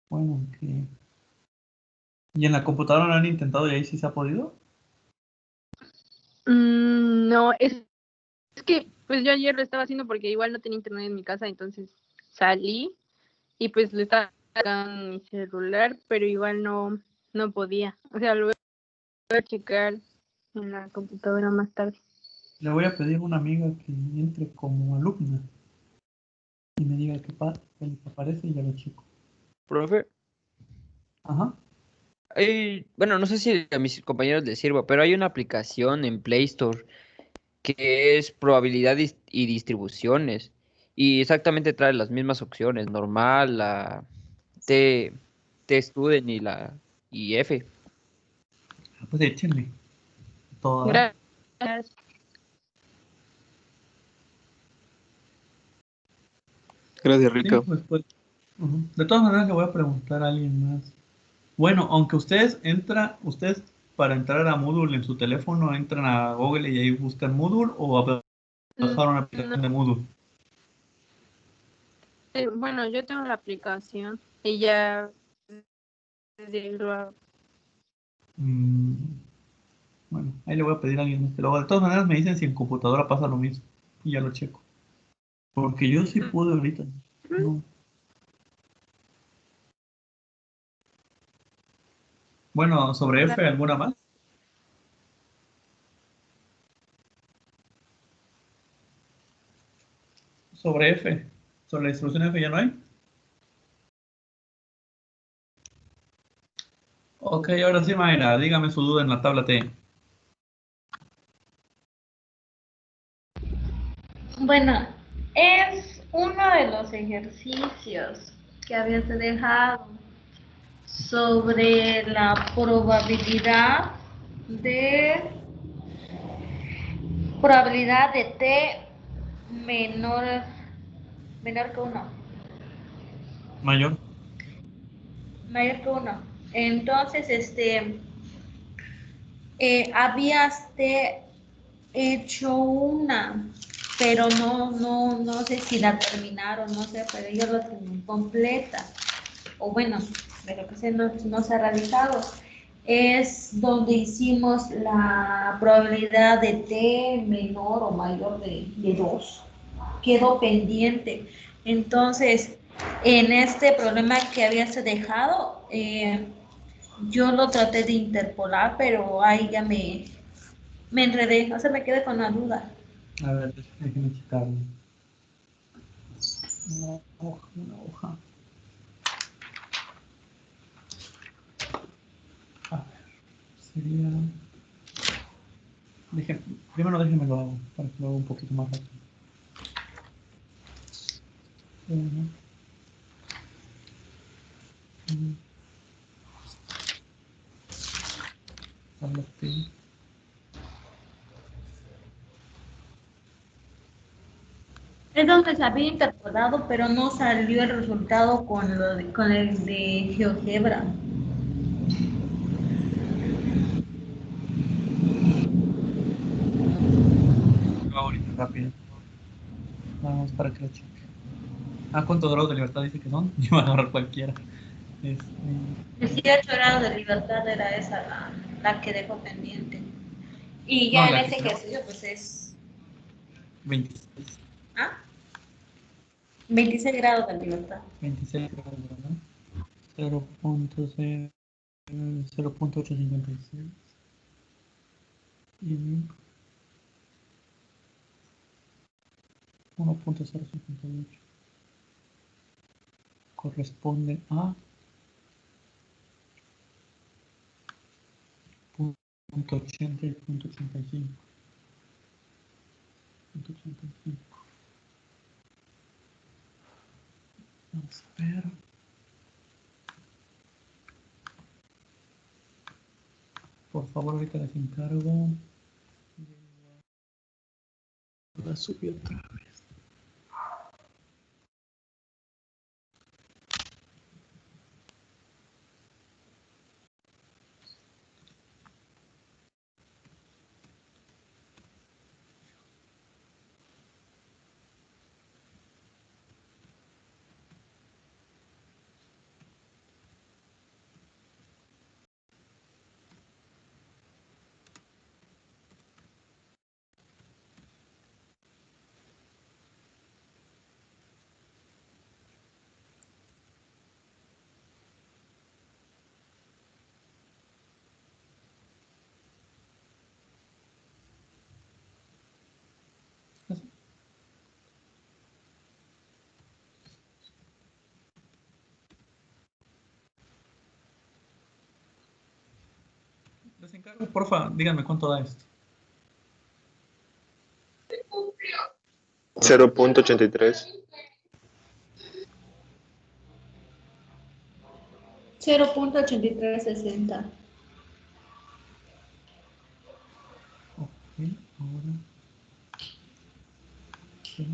Bueno, que... ¿Y en la computadora lo han intentado y ahí sí se ha podido? No, es que pues yo ayer lo estaba haciendo porque igual no tenía internet en mi casa, entonces salí y pues lo estaba en mi celular, pero igual no podía. O sea, lo voy a checar en la computadora más tarde. Le voy a pedir a una amiga que entre como alumna y me diga qué le aparece y ya lo checo. Profe, Ajá. bueno, no sé si a mis compañeros les sirva, pero hay una aplicación en Play Store que es probabilidad y distribuciones. Y exactamente trae las mismas opciones, normal, la T, T-Student y la y F. Pues échenle. Todas. Gracias. Gracias, Sí, Rica. pues. Ujú. De todas maneras le voy a preguntar a alguien más. Bueno, aunque ustedes para entrar a Moodle en su teléfono entran a Google y ahí buscan Moodle o a bajar una aplicación de Moodle. Bueno, yo tengo la aplicación y ya desde ahí lo hago. Bueno, ahí le voy a pedir a alguien más. Pero de todas maneras me dicen si en computadora pasa lo mismo. Y ya lo checo. Porque yo sí pude ahorita. No. Bueno, sobre F, ¿alguna más? Sobre F. Sobre la distribución F ya no hay. Ok, ahora sí, Mayra, dígame su duda en la tabla T. Bueno, es uno de los ejercicios que habías dejado sobre la de probabilidad de t menor menor que uno, Mayor. mayor que uno. Entonces, habías hecho una, pero no sé si la terminaron, no sé, pero yo lo tengo incompleta. O bueno, de lo que sé, no se ha realizado. Es donde hicimos la probabilidad de t menor o mayor de 2. Quedó pendiente. Entonces, en este problema que habías dejado, yo lo traté de interpolar, pero ahí ya me enredé, o sea, me quedé con la duda. A ver, déjeme checarlo. Una hoja. A ver, sería... Primero déjenme lo hago, para que lo haga un poquito más rápido. Uno, tabla T. Es donde se había interpolado, pero no salió el resultado con el de GeoGebra. Ahorita rápido. Vamos para que lo cheque. ¿Cuántos grados de libertad dice que son? Yo voy a agarrar cualquiera. 18 grados de libertad era esa la que dejó pendiente. Y ya No, en ese ejercicio pues es 26. 26 grados de libertad. 26 grados, ¿verdad? 0.856 y 1.058 corresponde a 0.80 y 0.85. Vamos a ver. Por favor, ahorita les encargo. La subí otra vez. Les encargo, porfa, díganme cuánto da esto. 0.83. 0.8360. Ok, ahora. Sí.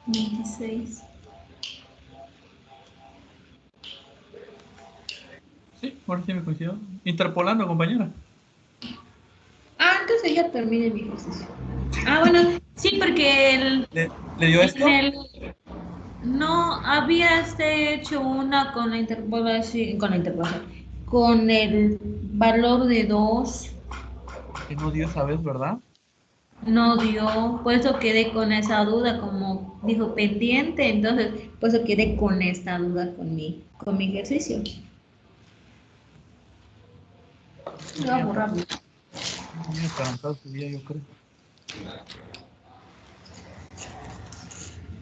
$26. Sí, ahora sí me coincidió. Interpolando, compañera. Entonces ya terminé mi ejercicio. Bueno, sí, porque ¿Le dio esto? no había hecho una con la interpolación, con el valor de 2. Que no dio esa vez, ¿verdad? No dio, por eso quedé con esa duda, como dijo pendiente, entonces por eso quedé con esta duda con mi ejercicio. Lo hago rápido. Muy atarantado ese día, yo creo.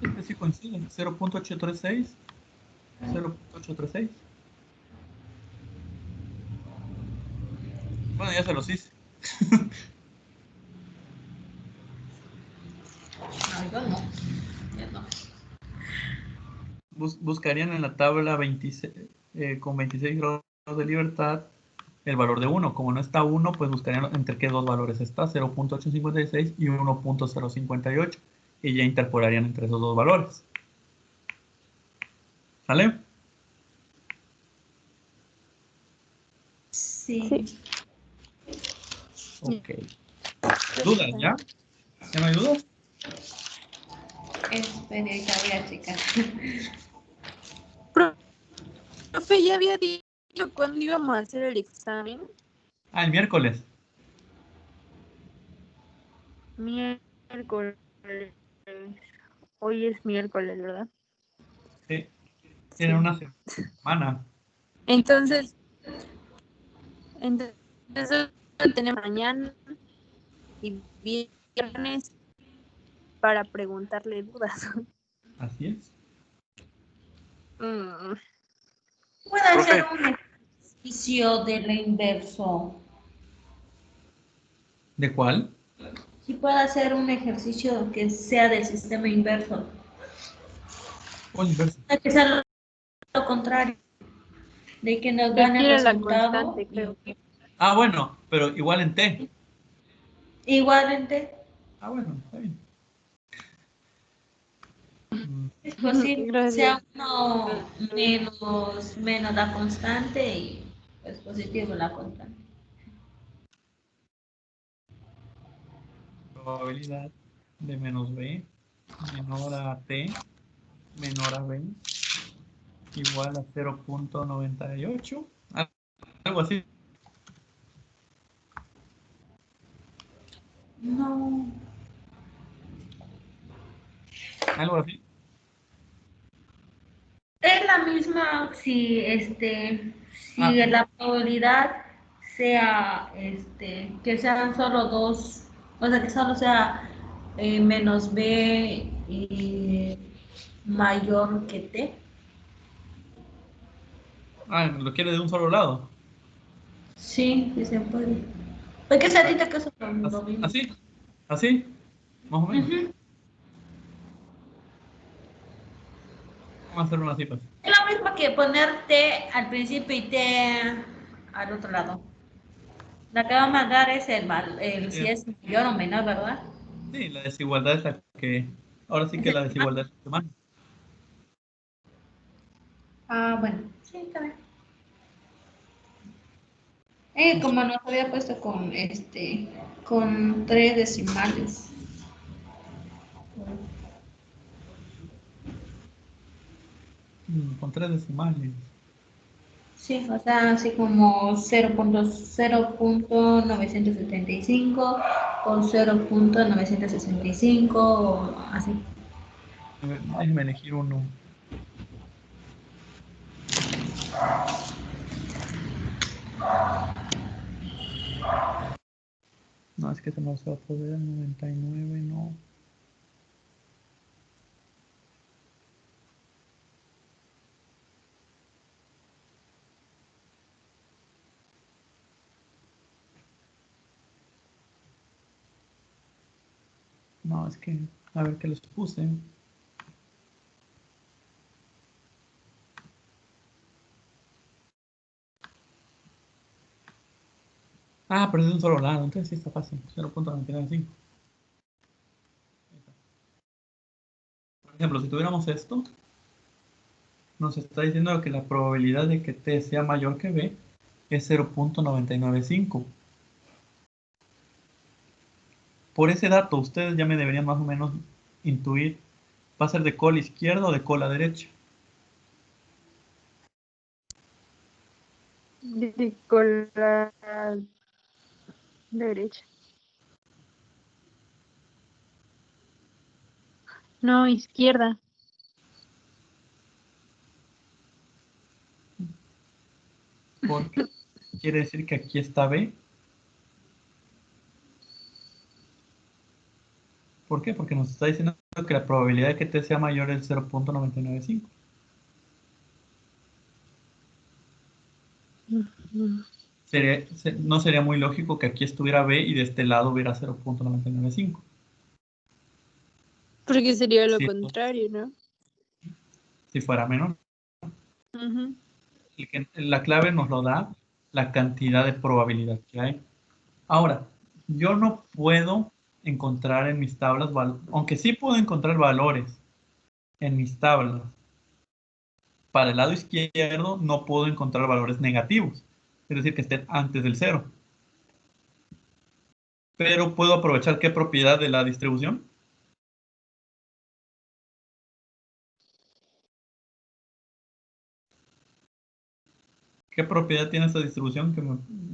Este sí coincide. 0.836. 0.836. Bueno, ya se los hice. Yo no. Ya no. Buscarían en la tabla 26, con 26 grados de libertad el valor de 1. Como no está 1, pues buscarían entre qué dos valores está, 0.856 y 1.058. Y ya interpolarían entre esos dos valores. ¿Sale? Sí. Ok. ¿Dudas ya? ¿Ya no hay dudas? Espere, ya voy a checar. Profe, ya había dicho cuándo íbamos a hacer el examen. El miércoles. Miércoles. Hoy es miércoles, ¿verdad? Sí. Tienen una semana. Entonces lo tenemos mañana y viernes para preguntarle dudas. Así es. Puede hacer un ejercicio de la inverso. ¿De cuál? Sí puede hacer un ejercicio que sea del sistema inverso. ¿Cuál inverso? Que sea lo contrario. De que nos Que gane el quiere la resultado. constante, creo. Ah, bueno, pero igual en T. Igualmente, Ah, bueno, está bien. es posible que Gracias. sea uno menos la constante y es positivo la constante. Probabilidad de menos B menor a T menor a B igual a 0.98. Algo así. No, Algo así. es la misma si Ah, la probabilidad sea que sean solo dos, o sea que solo sea menos B mayor que T. lo quiere de un solo lado. Sí, sí se puede. Porque se dice que eso es lo mismo. Así, así, más o menos. Ujú. Vamos a hacer una así, pues. Es lo mismo que poner T al principio y T al otro lado. La que vamos a dar es si es mayor o menor, ¿verdad? Sí, la desigualdad es la que. Ahora sí que la desigualdad es la que manda. Ah, bueno, sí, está bien. Como nos había puesto con 3 decimales. Con 3 decimales. Sí, o sea, así como 0.975 con 0.965 o así. A ver, déjeme elegir uno. No, es que se nos va a poder 99, no. No, es que, a ver qué les puse. Ah, pero es de un solo lado, entonces sí está fácil. 0.995. Por ejemplo, si tuviéramos esto, nos está diciendo que la probabilidad de que T sea mayor que B es 0.995. Por ese dato, ustedes ya me deberían más o menos intuir, ¿va a ser de cola izquierda o de cola derecha? Con la derecha. No, izquierda. Porque quiere decir que aquí está B. ¿Por qué? Porque nos está diciendo que la probabilidad de que T sea mayor es 0.995. No sería muy lógico que aquí estuviera B y de este lado hubiera 0.995. Porque sería lo Si, contrario, ¿no? si fuera menor. Ujú. La clave nos lo da la cantidad de probabilidad que hay. Ahora, yo no puedo encontrar en mis tablas, aunque sí puedo encontrar valores en mis tablas, para el lado izquierdo no puedo encontrar valores negativos, es decir, que estén antes del cero. Pero puedo aprovechar qué propiedad de la distribución. ¿Qué propiedad tiene esta distribución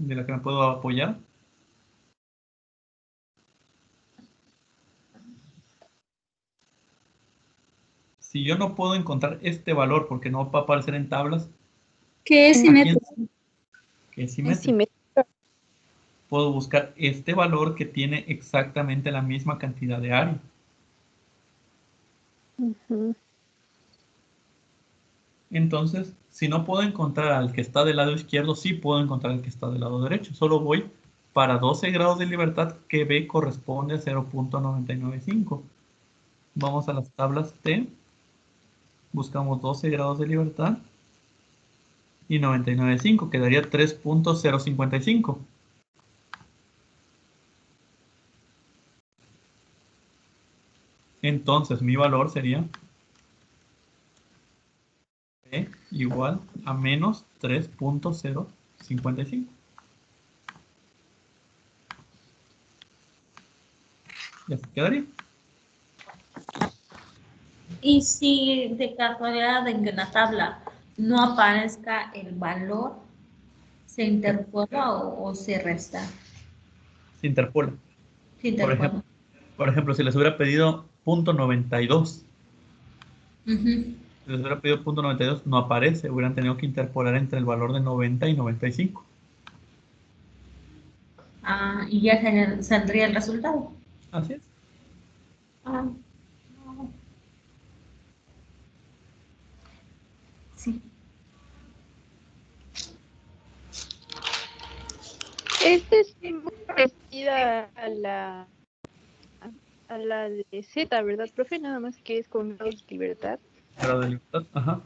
de la que me puedo apoyar? Si yo no puedo encontrar este valor porque no va a aparecer en tablas, Que es ¿a quién? simétrico. Que es Es simétrico. simétrico. Puedo buscar este valor que tiene exactamente la misma cantidad de área. Ujú. Entonces, si no puedo encontrar al que está del lado izquierdo, sí puedo encontrar al que está del lado derecho. Solo voy para 12 grados de libertad que B corresponde a 0.995. Vamos a las tablas T. Buscamos 12 grados de libertad. Y 99.5 quedaría 3.055. Entonces mi valor sería P igual a menos 3.055. Ya se quedaría. Y si de casualidad en que en la tabla no aparezca el valor, ¿se interpola o se resta? Se interpola. Se Por interpola. ejemplo, si les hubiera pedido .92, Ujú. si les hubiera pedido .92, no aparece. Hubieran tenido que interpolar entre el valor de 90 y 95. Ah, y ya saldría el resultado. Así es. Ah, sí. Este es muy parecida a la de Z, ¿verdad, profe? Nada más que es con grados de libertad. Grado de libertad. Ajá.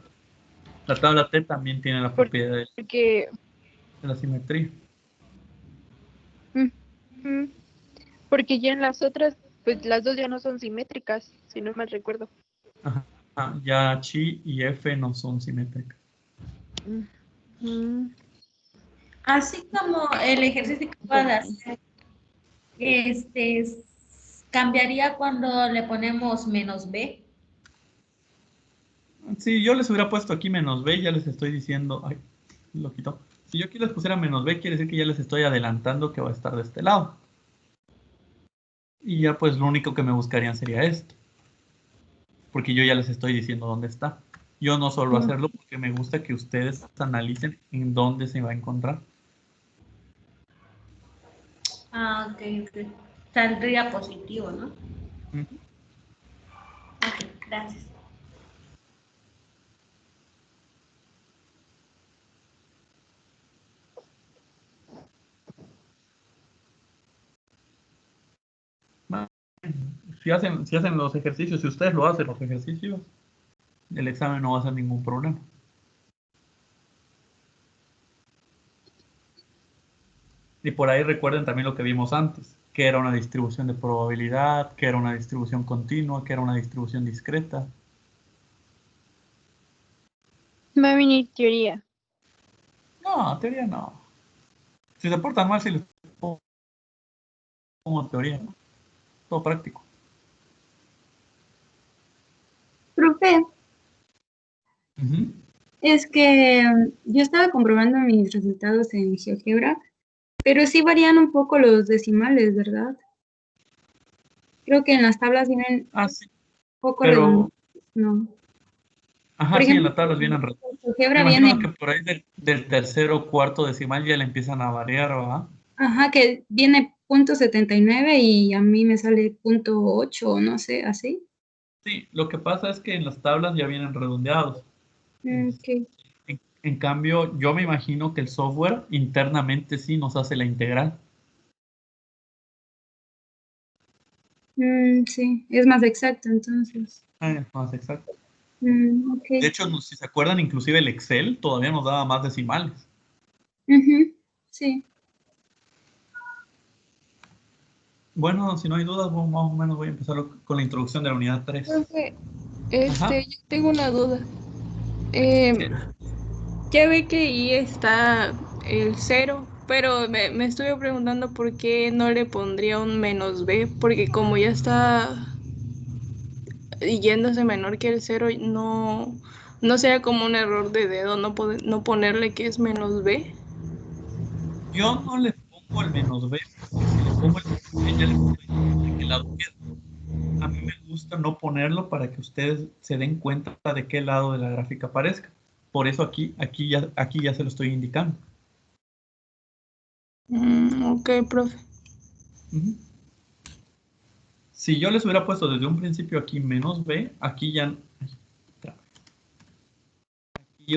La tabla T también tiene la propiedad de Porque, la simetría. ujú, porque ya en las otras, pues las dos ya no son simétricas, si no mal recuerdo. Ajá. Ya chi y f no son simétricas. Ujú. Así como el ejercicio que acaba de hacer, cambiaría cuando le ponemos menos b. Si yo les hubiera puesto aquí menos b, ya les estoy diciendo, ay, lo quito. Si yo aquí les pusiera menos b, quiere decir que ya les estoy adelantando que va a estar de este lado. Y ya pues lo único que me buscarían sería esto. Porque yo ya les estoy diciendo dónde está. Yo no solo hacerlo porque me gusta que ustedes analicen en dónde se va a encontrar. Ah, ok, ok. Saldría positivo, ¿no? Ujú. Ok, gracias. Si hacen los ejercicios, si ustedes lo hacen los ejercicios, el examen no va a ser ningún problema. Y por ahí recuerden también lo que vimos antes, que era una distribución de probabilidad, que era una distribución continua, que era una distribución discreta. Va a venir teoría. No, teoría no. Si se portan mal, si les pongo teoría, ¿no? Todo práctico. Profe, Ujú. es que yo estaba comprobando mis resultados en GeoGebra, pero sí varían un poco los decimales, ¿verdad? Creo que en las tablas vienen Ah, un sí, poco pero, redondos, ¿no? Por ajá, sí, en ejemplo, las tablas vienen. en Me GeoGebra imagino viene, que por ahí del tercero o cuarto decimal ya le empiezan a variar, ¿verdad? ajá, que viene .79 y a mí me sale .8 o no sé, así. Sí, lo que pasa es que en las tablas ya vienen redondeados. Ok. En cambio, yo me imagino que el software internamente sí nos hace la integral. Sí, es más exacto entonces. Más exacto. De Ok. hecho, si se acuerdan, inclusive el Excel todavía nos daba más decimales. Ujú, sí. Bueno, si no hay dudas, más o menos voy a empezar con la introducción de la unidad 3. Profe, Ajá. yo tengo una duda. Sí. Ya ve que ahí está el cero, pero me estuve preguntando por qué no le pondría un menos b, porque como ya está yéndose menor que el cero, no sea como un error de dedo no ponerle que es menos b. Yo no le pongo el menos b, porque si le pongo el menos b ya les estoy diciendo de qué lado queda. A mí me gusta no ponerlo para que ustedes se den cuenta de qué lado de la gráfica aparezca. Por eso aquí ya se lo estoy indicando. Ok, profe. Ujú. Si yo les hubiera puesto desde un principio aquí menos b, aquí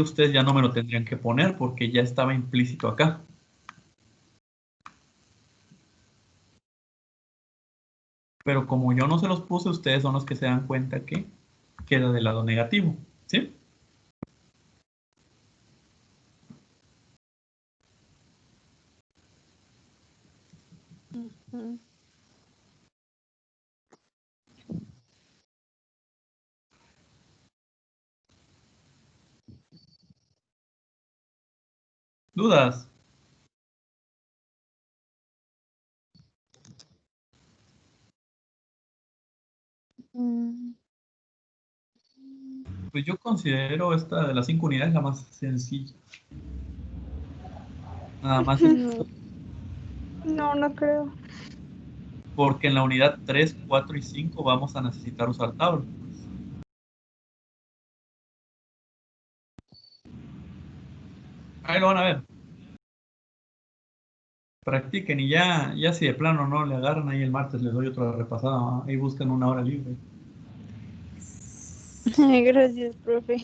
ustedes ya no me lo tendrían que poner porque ya estaba implícito acá. Pero como yo no se los puse, ustedes son los que se dan cuenta que queda del lado negativo. ¿Sí? Ujú. ¿Dudas? Pues yo considero esta de las 5 unidades la más sencilla. Nada más No, no creo. porque en la unidad 3, 4 y 5 vamos a necesitar usar tabla. Ahí lo van a ver. Practiquen y ya si de plano no le agarran ahí el martes, les doy otra repasada. ¿No? Ahí buscan una hora libre. Gracias, profe.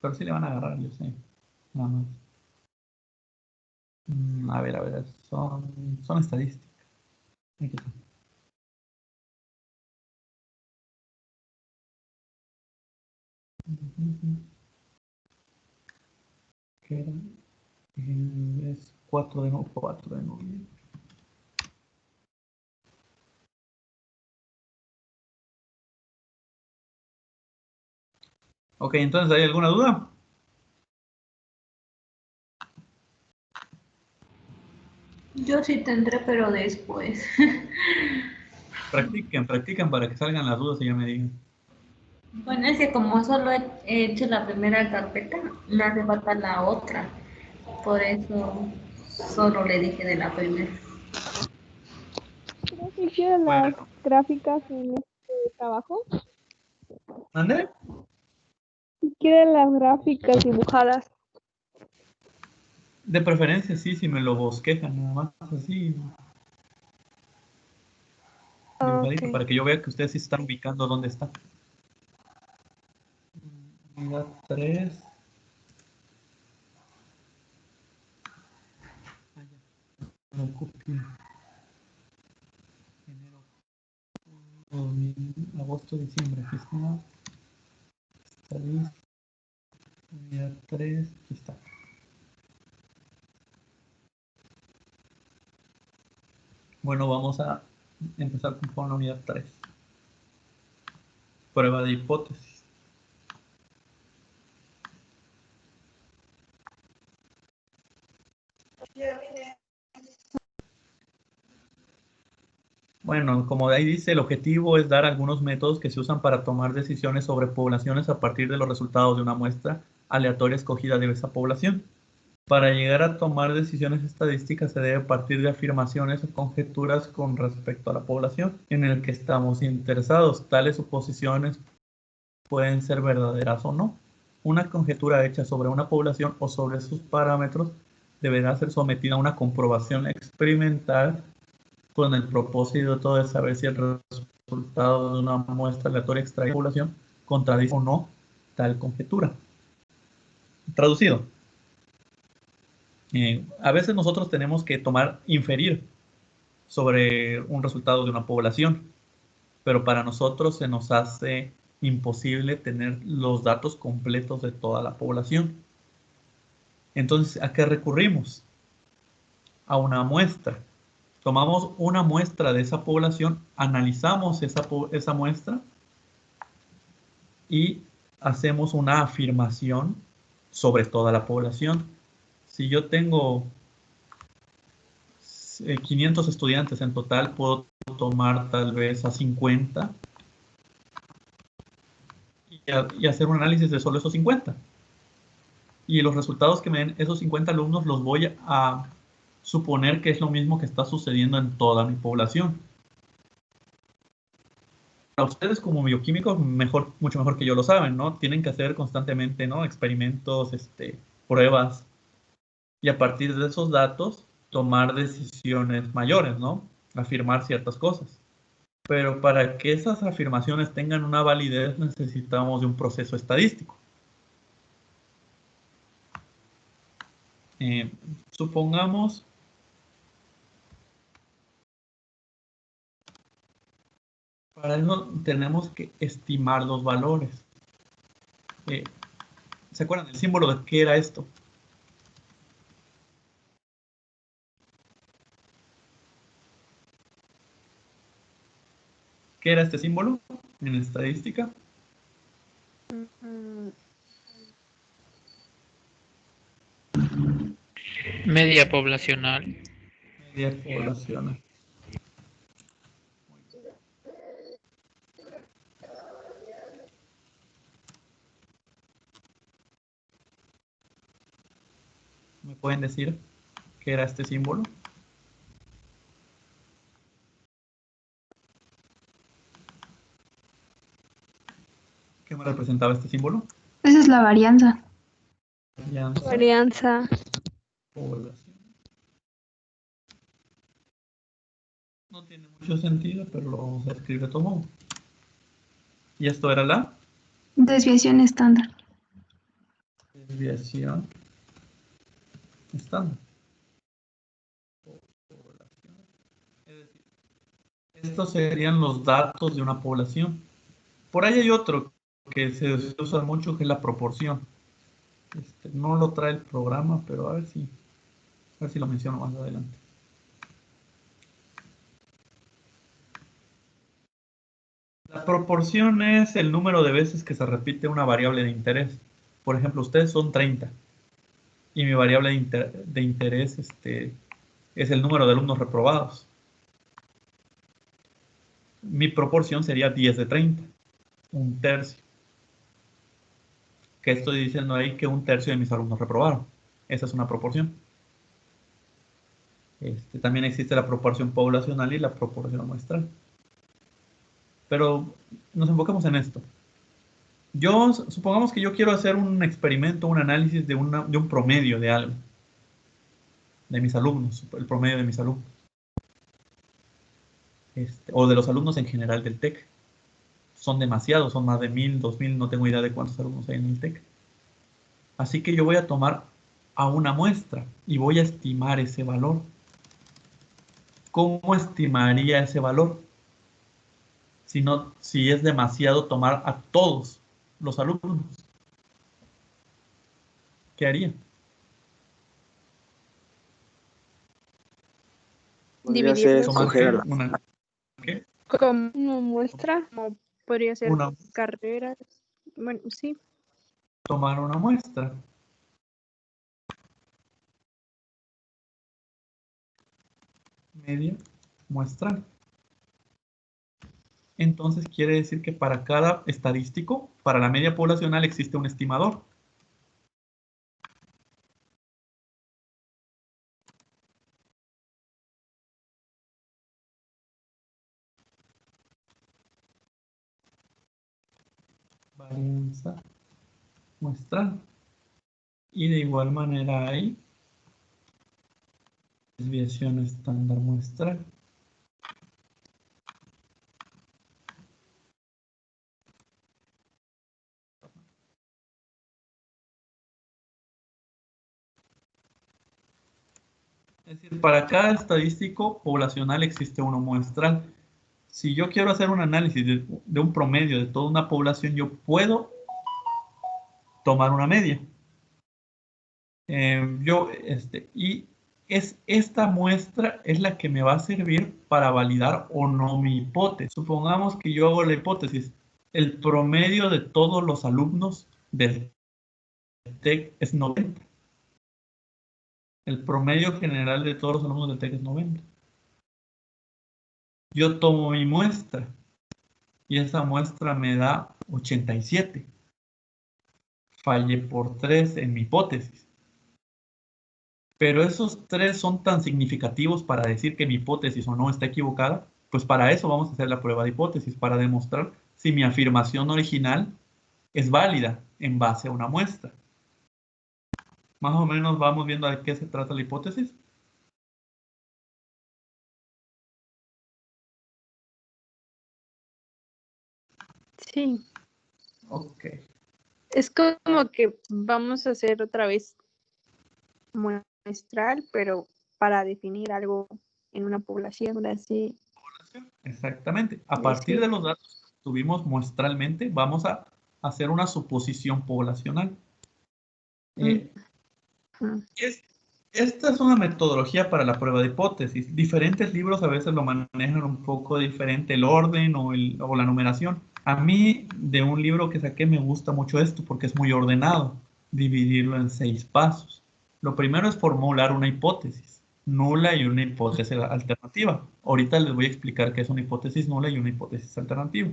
Pero sí le van a agarrar, yo sé. Nada más. A ver, son estadísticas. Aquí está. ¿Qué era? Es 4 de noviembre. Ok, entonces, ¿hay alguna duda? Yo sí tendré, pero después. Practiquen para que salgan las dudas y ya me digan. Bueno, es que como solo he hecho la primera carpeta, me hace falta la otra. Por eso solo le dije de la primera. Creo que quiero las Bueno, gráficas en este trabajo. ¿mande? Quiero las gráficas dibujadas. De preferencia, sí, si me lo bosquejan, nada más así, dibujadito, Ok. para que yo vea que ustedes sí están ubicando dónde está. Unidad 3. No copio. Enero, agosto, diciembre. Aquí está. Está listo. Unidad 3. Aquí está. Bueno, vamos a empezar con la unidad 3. Prueba de hipótesis. Bueno, como de ahí dice, el objetivo es dar algunos métodos que se usan para tomar decisiones sobre poblaciones a partir de los resultados de una muestra aleatoria escogida de esa población. Para llegar a tomar decisiones estadísticas se debe partir de afirmaciones o conjeturas con respecto a la población en el que estamos interesados. Tales suposiciones pueden ser verdaderas o no. Una conjetura hecha sobre una población o sobre sus parámetros deberá ser sometida a una comprobación experimental con el propósito de saber si el resultado de una muestra aleatoria extraída de la población contradice o no tal conjetura. Traducido. A veces nosotros tenemos que inferir sobre un resultado de una población, pero para nosotros se nos hace imposible tener los datos completos de toda la población. Entonces, ¿a qué recurrimos? A una muestra. Tomamos una muestra de esa población, analizamos esa muestra y hacemos una afirmación sobre toda la población. Si yo tengo 500 estudiantes en total, puedo tomar tal vez a 50 y hacer un análisis de solo esos 50. Y los resultados que me den esos 50 alumnos los voy a suponer que es lo mismo que está sucediendo en toda mi población. Para ustedes como bioquímicos, mucho mejor que yo lo saben, ¿no? Tienen que hacer constantemente, ¿no? Experimentos, pruebas, y a partir de esos datos tomar decisiones mayores, ¿no? Afirmar ciertas cosas. Pero para que esas afirmaciones tengan una validez necesitamos de un proceso estadístico. Supongamos para eso tenemos que estimar los valores. ¿Se acuerdan del símbolo de qué era esto? ¿Qué era este símbolo en estadística? Media poblacional. Media poblacional. ¿Me pueden decir qué era este símbolo? ¿Qué me representaba este símbolo? Esa es la varianza. Varianza. Población. No tiene mucho sentido, pero lo vamos a escribir de todo modo. ¿Y esto era la? Desviación estándar. Desviación estándar. Es decir, estos serían los datos de una población. Por ahí hay otro que se usa mucho, que es la proporción. No lo trae el programa, pero a ver si lo menciono más adelante. La proporción es el número de veces que se repite una variable de interés. Por ejemplo, ustedes son 30 y mi variable de interés es el número de alumnos reprobados. Mi proporción sería 10 de 30, un tercio. ¿Qué estoy diciendo ahí? Que un tercio de mis alumnos reprobaron. Esa es una proporción. También existe la proporción poblacional y la proporción muestral. Pero nos enfocamos en esto. Supongamos que yo quiero hacer un experimento, un análisis de un promedio de algo. De mis alumnos, el promedio de mis alumnos. O de los alumnos en general del TEC. Son demasiados, son más de 1000, 2000, no tengo idea de cuántos alumnos hay en el TEC. Así que yo voy a tomar a una muestra y voy a estimar ese valor. ¿Cómo estimaría ese valor? Si es demasiado tomar a todos los alumnos. ¿Qué haría? Podría ser escoger ¿qué? Como una muestra, como podría ser Una. carreras. Bueno, sí. Tomar una muestra. Media muestral. Entonces quiere decir que para cada estadístico, para la media poblacional existe un estimador. Varianza muestral. Y de igual manera hay desviación estándar muestral. Es decir, para cada estadístico poblacional existe uno muestral. Si yo quiero hacer un análisis de un promedio de toda una población, yo puedo tomar una media. Y esta muestra es la que me va a servir para validar o no mi hipótesis. Supongamos que yo hago la hipótesis. El promedio de todos los alumnos del TEC es 90. El promedio general de todos los alumnos del TEC es 90. Yo tomo mi muestra y esa muestra me da 87. Fallé por 3 en mi hipótesis. Pero esos 3 son tan significativos para decir que mi hipótesis o no está equivocada, pues para eso vamos a hacer la prueba de hipótesis, para demostrar si mi afirmación original es válida en base a una muestra. Más o menos vamos viendo de qué se trata la hipótesis. Sí. Ok. Es como que vamos a hacer otra vez muestral, pero para definir algo en una población, así. Exactamente. A partir de los datos que tuvimos muestralmente, vamos a hacer una suposición poblacional. Esta es una metodología para la prueba de hipótesis. Diferentes libros a veces lo manejan un poco diferente, el orden o la numeración. A mí, de un libro que saqué, me gusta mucho esto porque es muy ordenado, dividirlo en 6 pasos. Lo primero es formular una hipótesis nula y una hipótesis alternativa. Ahorita les voy a explicar qué es una hipótesis nula y una hipótesis alternativa.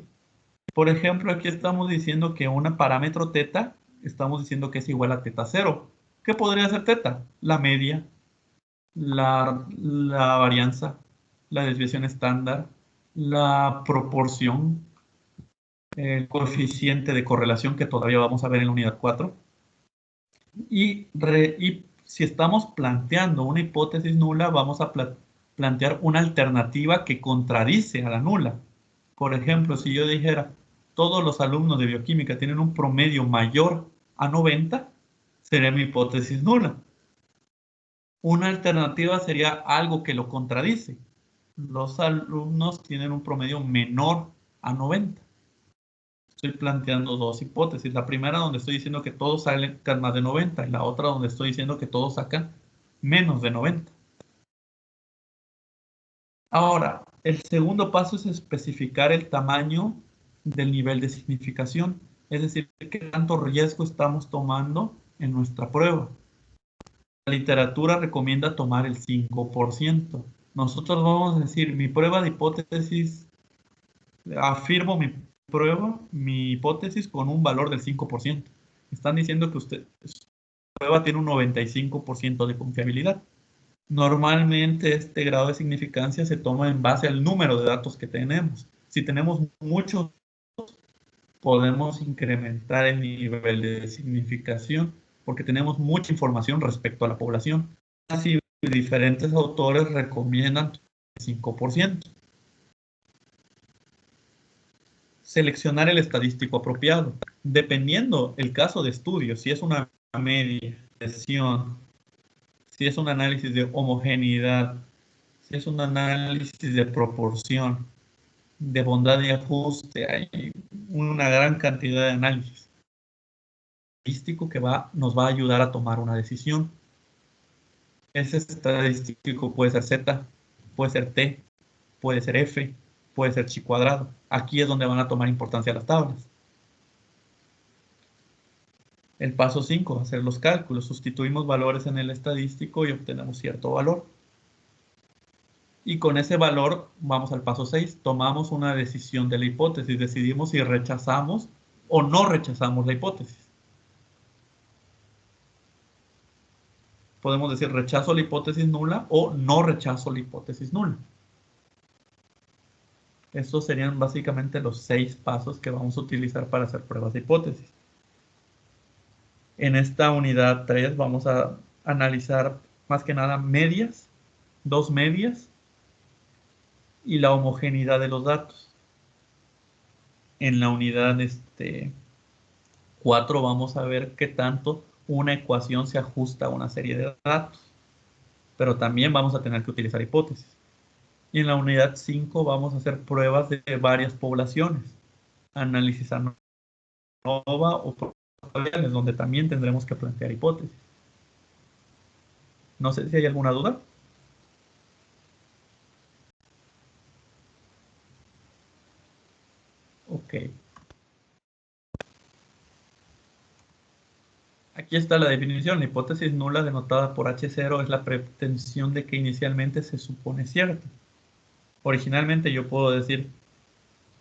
Por ejemplo, aquí estamos diciendo que un parámetro teta, estamos diciendo que es igual a teta 0. ¿Qué podría ser teta? La media, la varianza, la desviación estándar, la proporción, el coeficiente de correlación que todavía vamos a ver en la unidad 4. Y si estamos planteando una hipótesis nula, vamos a plantear una alternativa que contradice a la nula. Por ejemplo, si yo dijera, todos los alumnos de bioquímica tienen un promedio mayor a 90, sería mi hipótesis nula. Una alternativa sería algo que lo contradice. Los alumnos tienen un promedio menor a 90. Estoy planteando dos hipótesis. La primera donde estoy diciendo que todos sacan más de 90 y la otra donde estoy diciendo que todos sacan menos de 90. Ahora, el segundo paso es especificar el tamaño del nivel de significación, es decir, qué tanto riesgo estamos tomando en nuestra prueba. La literatura recomienda tomar el 5%. Nosotros vamos a decir, mi prueba de hipótesis, afirmo mi hipótesis con un valor del 5%. Están diciendo que su prueba tiene un 95% de confiabilidad. Normalmente este grado de significancia se toma en base al número de datos que tenemos. Si tenemos muchos, podemos incrementar el nivel de significación porque tenemos mucha información respecto a la población. Así, diferentes autores recomiendan el 5%. Seleccionar el estadístico apropiado. Dependiendo el caso de estudio, si es una medición, si es un análisis de homogeneidad, si es un análisis de proporción, de bondad y ajuste, hay una gran cantidad de análisis estadístico que nos va a ayudar a tomar una decisión. Ese estadístico puede ser Z, puede ser T, puede ser F, puede ser chi cuadrado. Aquí es donde van a tomar importancia las tablas. El paso 5, hacer los cálculos. Sustituimos valores en el estadístico y obtenemos cierto valor. Y con ese valor vamos al paso 6. Tomamos una decisión de la hipótesis. Decidimos si rechazamos o no rechazamos la hipótesis. Podemos decir rechazo la hipótesis nula o no rechazo la hipótesis nula. Estos serían básicamente los 6 pasos que vamos a utilizar para hacer pruebas de hipótesis. En esta unidad 3 vamos a analizar más que nada medias, 2 medias y la homogeneidad de los datos. En la unidad 4 vamos a ver qué tanto una ecuación se ajusta a una serie de datos. Pero también vamos a tener que utilizar hipótesis. Y en la unidad 5 vamos a hacer pruebas de varias poblaciones. Análisis ANOVA o factoriales, donde también tendremos que plantear hipótesis. No sé si hay alguna duda. Ok. Aquí está la definición. La hipótesis nula denotada por H0 es la pretensión de que inicialmente se supone cierta. Originalmente yo puedo decir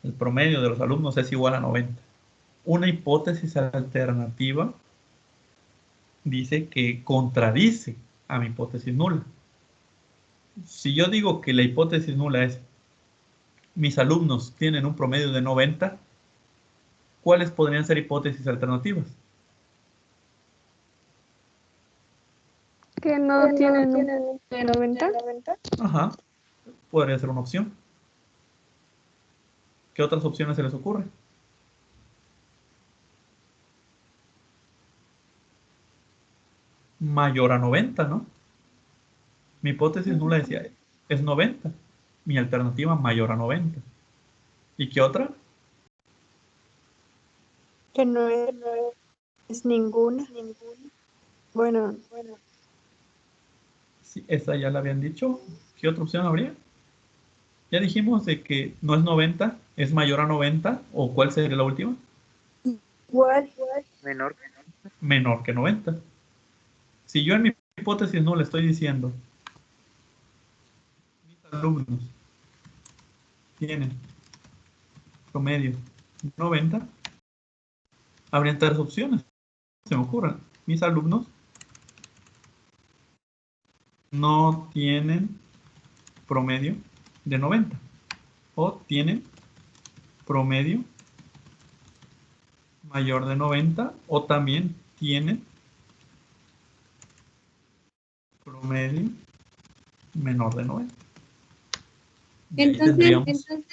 el promedio de los alumnos es igual a 90. Una hipótesis alternativa dice que contradice a mi hipótesis nula. Si yo digo que la hipótesis nula es mis alumnos tienen un promedio de 90, ¿cuáles podrían ser hipótesis alternativas? Que no tienen un de 90. Ajá, podría ser una opción. ¿Qué otras opciones se les ocurre? Mayor a 90, ¿no? Mi hipótesis nula decía, es 90. Mi alternativa mayor a 90. ¿Y qué otra? Que no es ninguna. Bueno, Sí, esa ya la habían dicho. ¿Qué otra opción habría? Ya dijimos de que no es 90, es mayor a 90, ¿o cuál sería la última? Igual. Menor. Menor que 90. Si yo en mi hipótesis no le estoy diciendo, mis alumnos tienen promedio 90, habrían tres opciones, se me ocurren. Mis alumnos no tienen promedio de 90 o tienen promedio mayor de 90 o también tienen promedio menor de 90. Y ahí tendríamos Entonces,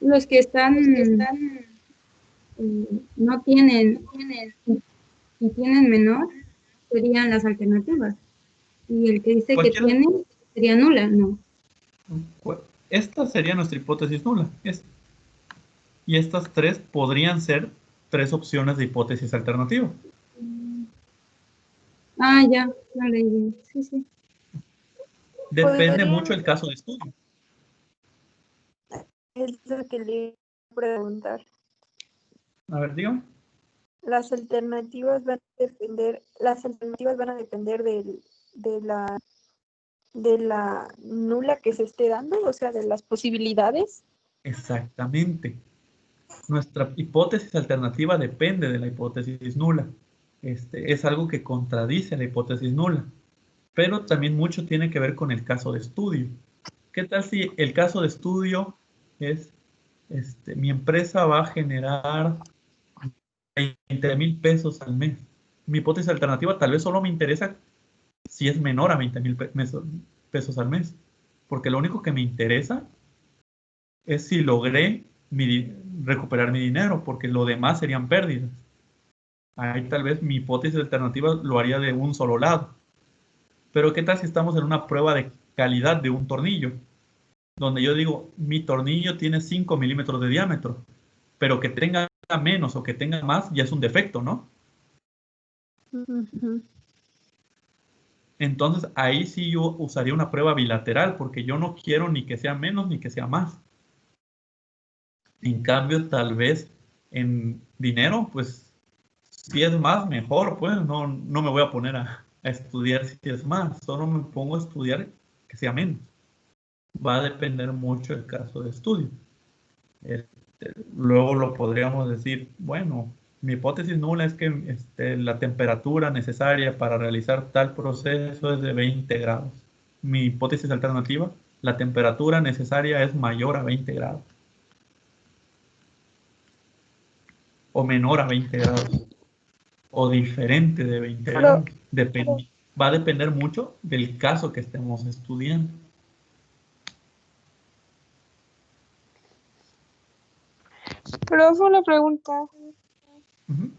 los que están no tienen y tienen menor serían las alternativas. Y el que dice que tiene sería nula, ¿no? Esta sería nuestra hipótesis nula. Y estas tres podrían ser tres opciones de hipótesis alternativa. Ah, ya leí. Sí. Depende mucho el caso de estudio. Es lo que le iba a preguntar. A ver, dígame. Las alternativas van a depender de la nula que se esté dando, o sea, de las posibilidades. Exactamente. Nuestra hipótesis alternativa depende de la hipótesis nula. Es algo que contradice la hipótesis nula. Pero también mucho tiene que ver con el caso de estudio. ¿Qué tal si el caso de estudio es, mi empresa va a generar 20,000 pesos al mes? Mi hipótesis alternativa tal vez solo me interesa si es menor a 20,000 pesos al mes. Porque lo único que me interesa es si logré recuperar mi dinero, porque lo demás serían pérdidas. Ahí tal vez mi hipótesis alternativa lo haría de un solo lado. Pero ¿qué tal si estamos en una prueba de calidad de un tornillo? Donde yo digo, mi tornillo tiene 5 milímetros de diámetro, pero que tenga menos o que tenga más ya es un defecto, ¿no? Uh-huh. Entonces ahí sí yo usaría una prueba bilateral, porque yo no quiero ni que sea menos ni que sea más. En cambio, tal vez en dinero, pues si es más, mejor, pues no me voy a poner a estudiar si es más, solo me pongo a estudiar que sea menos. Va a depender mucho del caso de estudio. Luego lo podríamos decir, bueno, mi hipótesis nula es que la temperatura necesaria para realizar tal proceso es de 20 grados. Mi hipótesis alternativa, la temperatura necesaria es mayor a 20 grados. O menor a 20 grados. O diferente de 20 grados. Va a depender mucho del caso que estemos estudiando. Pero fue una pregunta. Uh-huh.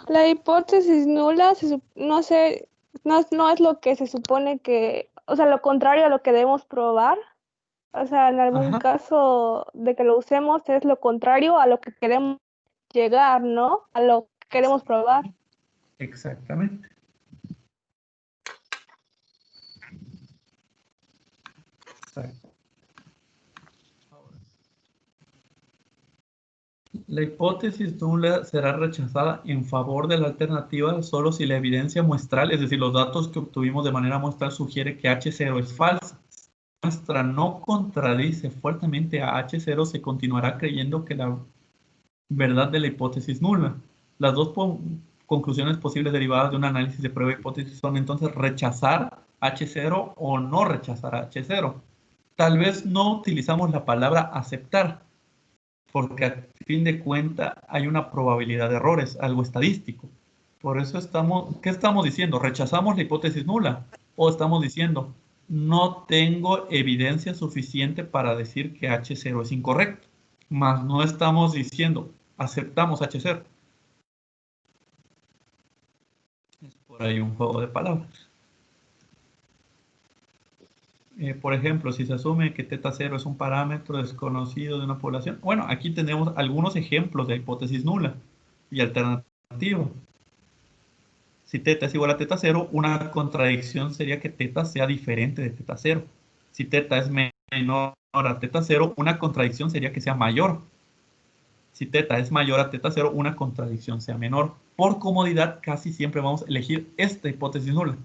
La hipótesis nula, no sé, no es lo que se supone que, o sea, lo contrario a lo que debemos probar. O sea, en algún caso de que lo usemos es lo contrario a lo que queremos llegar, ¿no? A lo que queremos probar. Exactamente. Exacto. La hipótesis nula será rechazada en favor de la alternativa solo si la evidencia muestral, es decir, los datos que obtuvimos de manera muestral, sugiere que H0 es falsa. Si la muestra no contradice fuertemente a H0, se continuará creyendo que la verdad de la hipótesis nula. Las dos conclusiones posibles derivadas de un análisis de prueba de hipótesis son entonces rechazar H0 o no rechazar H0. Tal vez no utilizamos la palabra aceptar, porque a fin de cuentas hay una probabilidad de errores, algo estadístico. Por eso ¿qué estamos diciendo? ¿Rechazamos la hipótesis nula? ¿O estamos diciendo, no tengo evidencia suficiente para decir que H0 es incorrecto? Más no estamos diciendo, aceptamos H0. Es por ahí un juego de palabras. Por ejemplo, si se asume que θ0 es un parámetro desconocido de una población. Bueno, aquí tenemos algunos ejemplos de hipótesis nula y alternativa. Si teta es igual a teta 0, una contradicción sería que teta sea diferente de teta 0. Si teta es menor a teta 0, una contradicción sería que sea mayor. Si teta es mayor a teta 0, una contradicción sea menor. Por comodidad, casi siempre vamos a elegir esta hipótesis nula.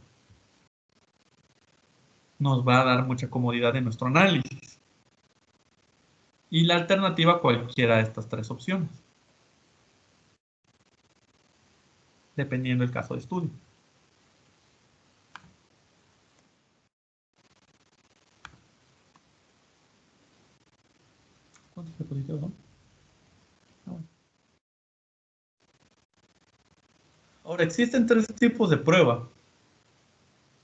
Nos va a dar mucha comodidad en nuestro análisis. Y la alternativa, cualquiera de estas tres opciones, dependiendo del caso de estudio. ¿Cuántos diapositivas son? Bueno. Ahora, existen tres tipos de prueba.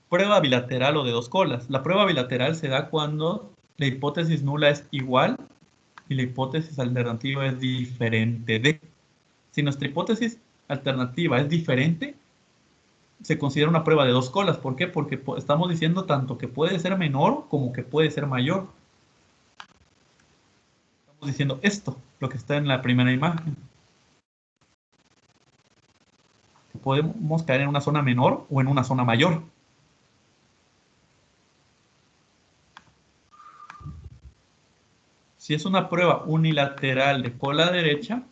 Prueba bilateral o de dos colas. La prueba bilateral se da cuando la hipótesis nula es igual y la hipótesis alternativa es diferente de. Si nuestra hipótesis alternativa es diferente, se considera una prueba de dos colas. ¿Por qué? Porque estamos diciendo tanto que puede ser menor como que puede ser mayor. Estamos diciendo esto, lo que está en la primera imagen. Podemos caer en una zona menor o en una zona mayor. Si es una prueba unilateral de cola derecha,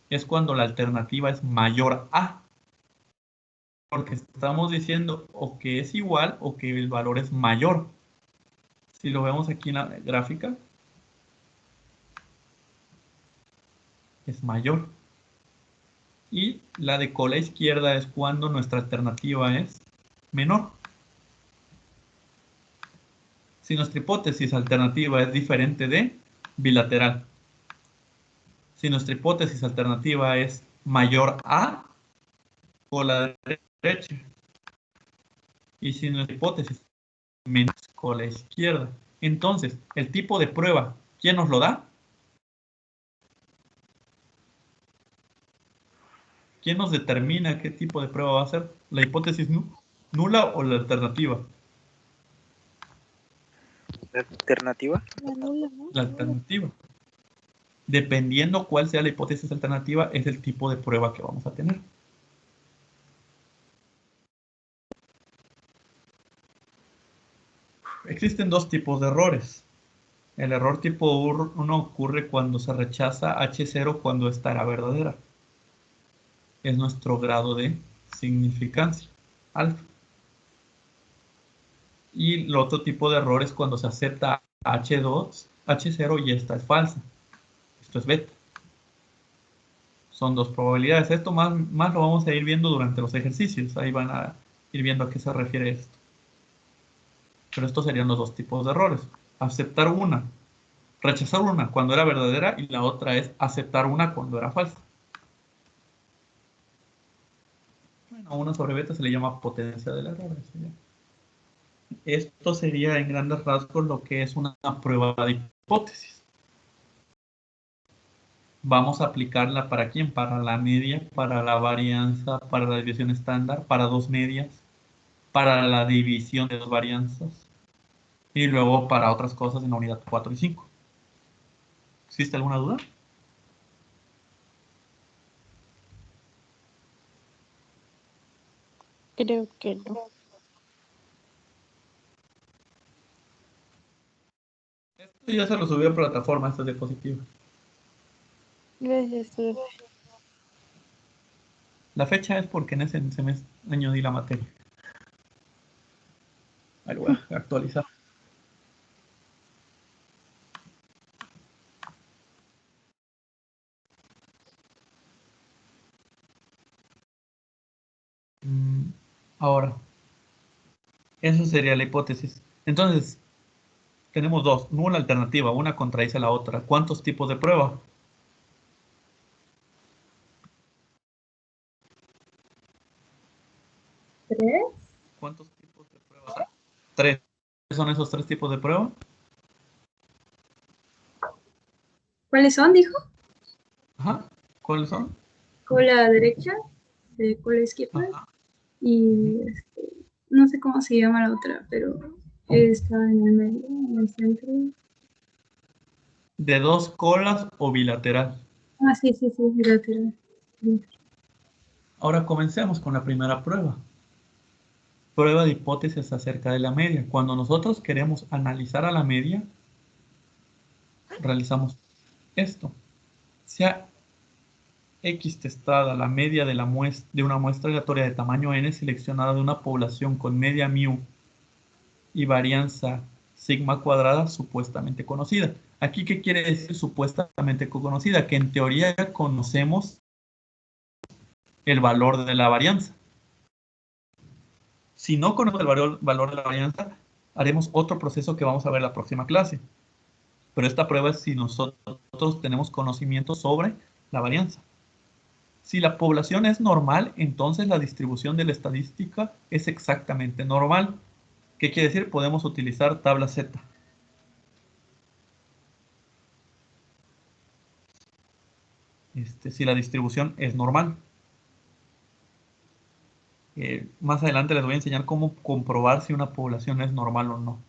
es cuando la alternativa es mayor a. Porque estamos diciendo o que es igual o que el valor es mayor. Si lo vemos aquí en la gráfica, es mayor. Y la de cola izquierda es cuando nuestra alternativa es menor. Si nuestra hipótesis alternativa es diferente de, bilateral. Si nuestra hipótesis alternativa es mayor a, cola derecha. Y si nuestra hipótesis es menos, cola izquierda. Entonces, el tipo de prueba, ¿quién nos lo da? ¿Quién nos determina qué tipo de prueba va a ser? ¿La hipótesis nula o la alternativa? ¿La alternativa? La alternativa. Dependiendo cuál sea la hipótesis alternativa, es el tipo de prueba que vamos a tener. Existen dos tipos de errores. El error tipo 1 ocurre cuando se rechaza H0 cuando esta era verdadera. Es nuestro grado de significancia, alfa. Y el otro tipo de error es cuando se acepta H0 y esta es falsa. Esto es beta. Son dos probabilidades. Esto más lo vamos a ir viendo durante los ejercicios. Ahí van a ir viendo a qué se refiere esto. Pero estos serían los dos tipos de errores. Aceptar una, rechazar una cuando era verdadera y la otra es aceptar una cuando era falsa. Bueno, a una sobre beta se le llama potencia del error. Esto sería en grandes rasgos lo que es una prueba de hipótesis. Vamos a aplicarla ¿para quién? Para la media, para la varianza, para la división estándar, para dos medias, para la división de dos varianzas y luego para otras cosas en la unidad 4 y 5. ¿Existe alguna duda? Creo que no. Esto ya se lo subí a plataforma, esta diapositiva. Gracias. La fecha es porque en ese semestre añadí la materia. Ahí lo voy a actualizar. Ahora, esa sería la hipótesis. Entonces, tenemos dos, nula alternativa, una contradice a la otra. ¿Cuántos tipos de prueba? ¿Tres? ¿Cuántos tipos de prueba hay? Tres. ¿Cuáles son esos tres tipos de prueba? ¿Cuáles son, dijo? Ajá. ¿Cuáles son? Cola derecha, cola izquierda. Ajá. Y no sé cómo se llama la otra, pero está en el medio, en el centro. ¿De dos colas o bilateral? Ah, sí, bilateral. Ahora comencemos con la primera prueba. prueba de hipótesis acerca de la media. Cuando nosotros queremos analizar a la media, realizamos esto. Sea X testada la media de una muestra aleatoria de tamaño n seleccionada de una población con media mu y varianza sigma cuadrada supuestamente conocida. Aquí, ¿qué quiere decir supuestamente conocida? Que en teoría conocemos el valor de la varianza. Si no conocemos el valor de la varianza, haremos otro proceso que vamos a ver en la próxima clase. Pero esta prueba es si nosotros tenemos conocimiento sobre la varianza. Si la población es normal, entonces la distribución de la estadística es exactamente normal. ¿Qué quiere decir? Podemos utilizar tabla Z. Si la distribución es normal. Más adelante les voy a enseñar cómo comprobar si una población es normal o no.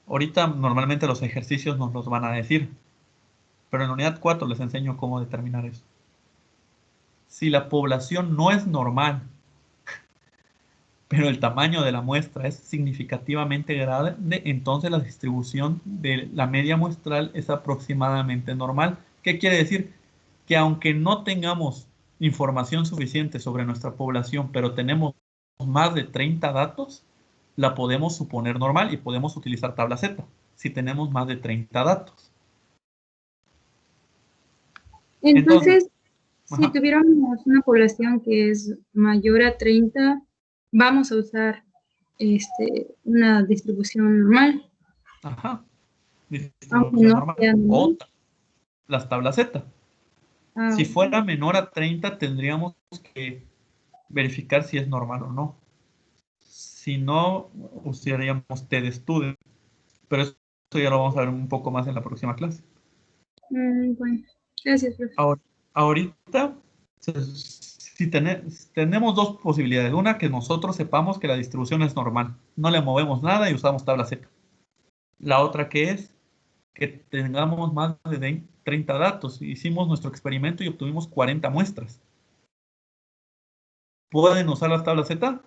Ahorita normalmente los ejercicios nos los van a decir, pero en la unidad 4 les enseño cómo determinar eso. Si la población no es normal, pero el tamaño de la muestra es significativamente grande, entonces la distribución de la media muestral es aproximadamente normal. ¿Qué quiere decir? Que aunque no tengamos información suficiente sobre nuestra población, pero tenemos más de 30 datos, la podemos suponer normal y podemos utilizar tabla Z si tenemos más de 30 datos. Entonces, si ajá. tuviéramos una población que es mayor a 30, vamos a usar una distribución normal. Ajá. Aunque Distribución no normal. sea normal. O las tablas Z. Si Ok. fuera menor a 30, tendríamos que verificar si es normal o no. Si no, usaríamos T de estudio. Pero eso ya lo vamos a ver un poco más en la próxima clase. Bueno, gracias, profe. Ahorita, si tenemos dos posibilidades. Una, que nosotros sepamos que la distribución es normal. No le movemos nada y usamos tabla Z. La otra que es que tengamos más de 30 datos. Hicimos nuestro experimento y obtuvimos 40 muestras. ¿Pueden usar las tablas Z?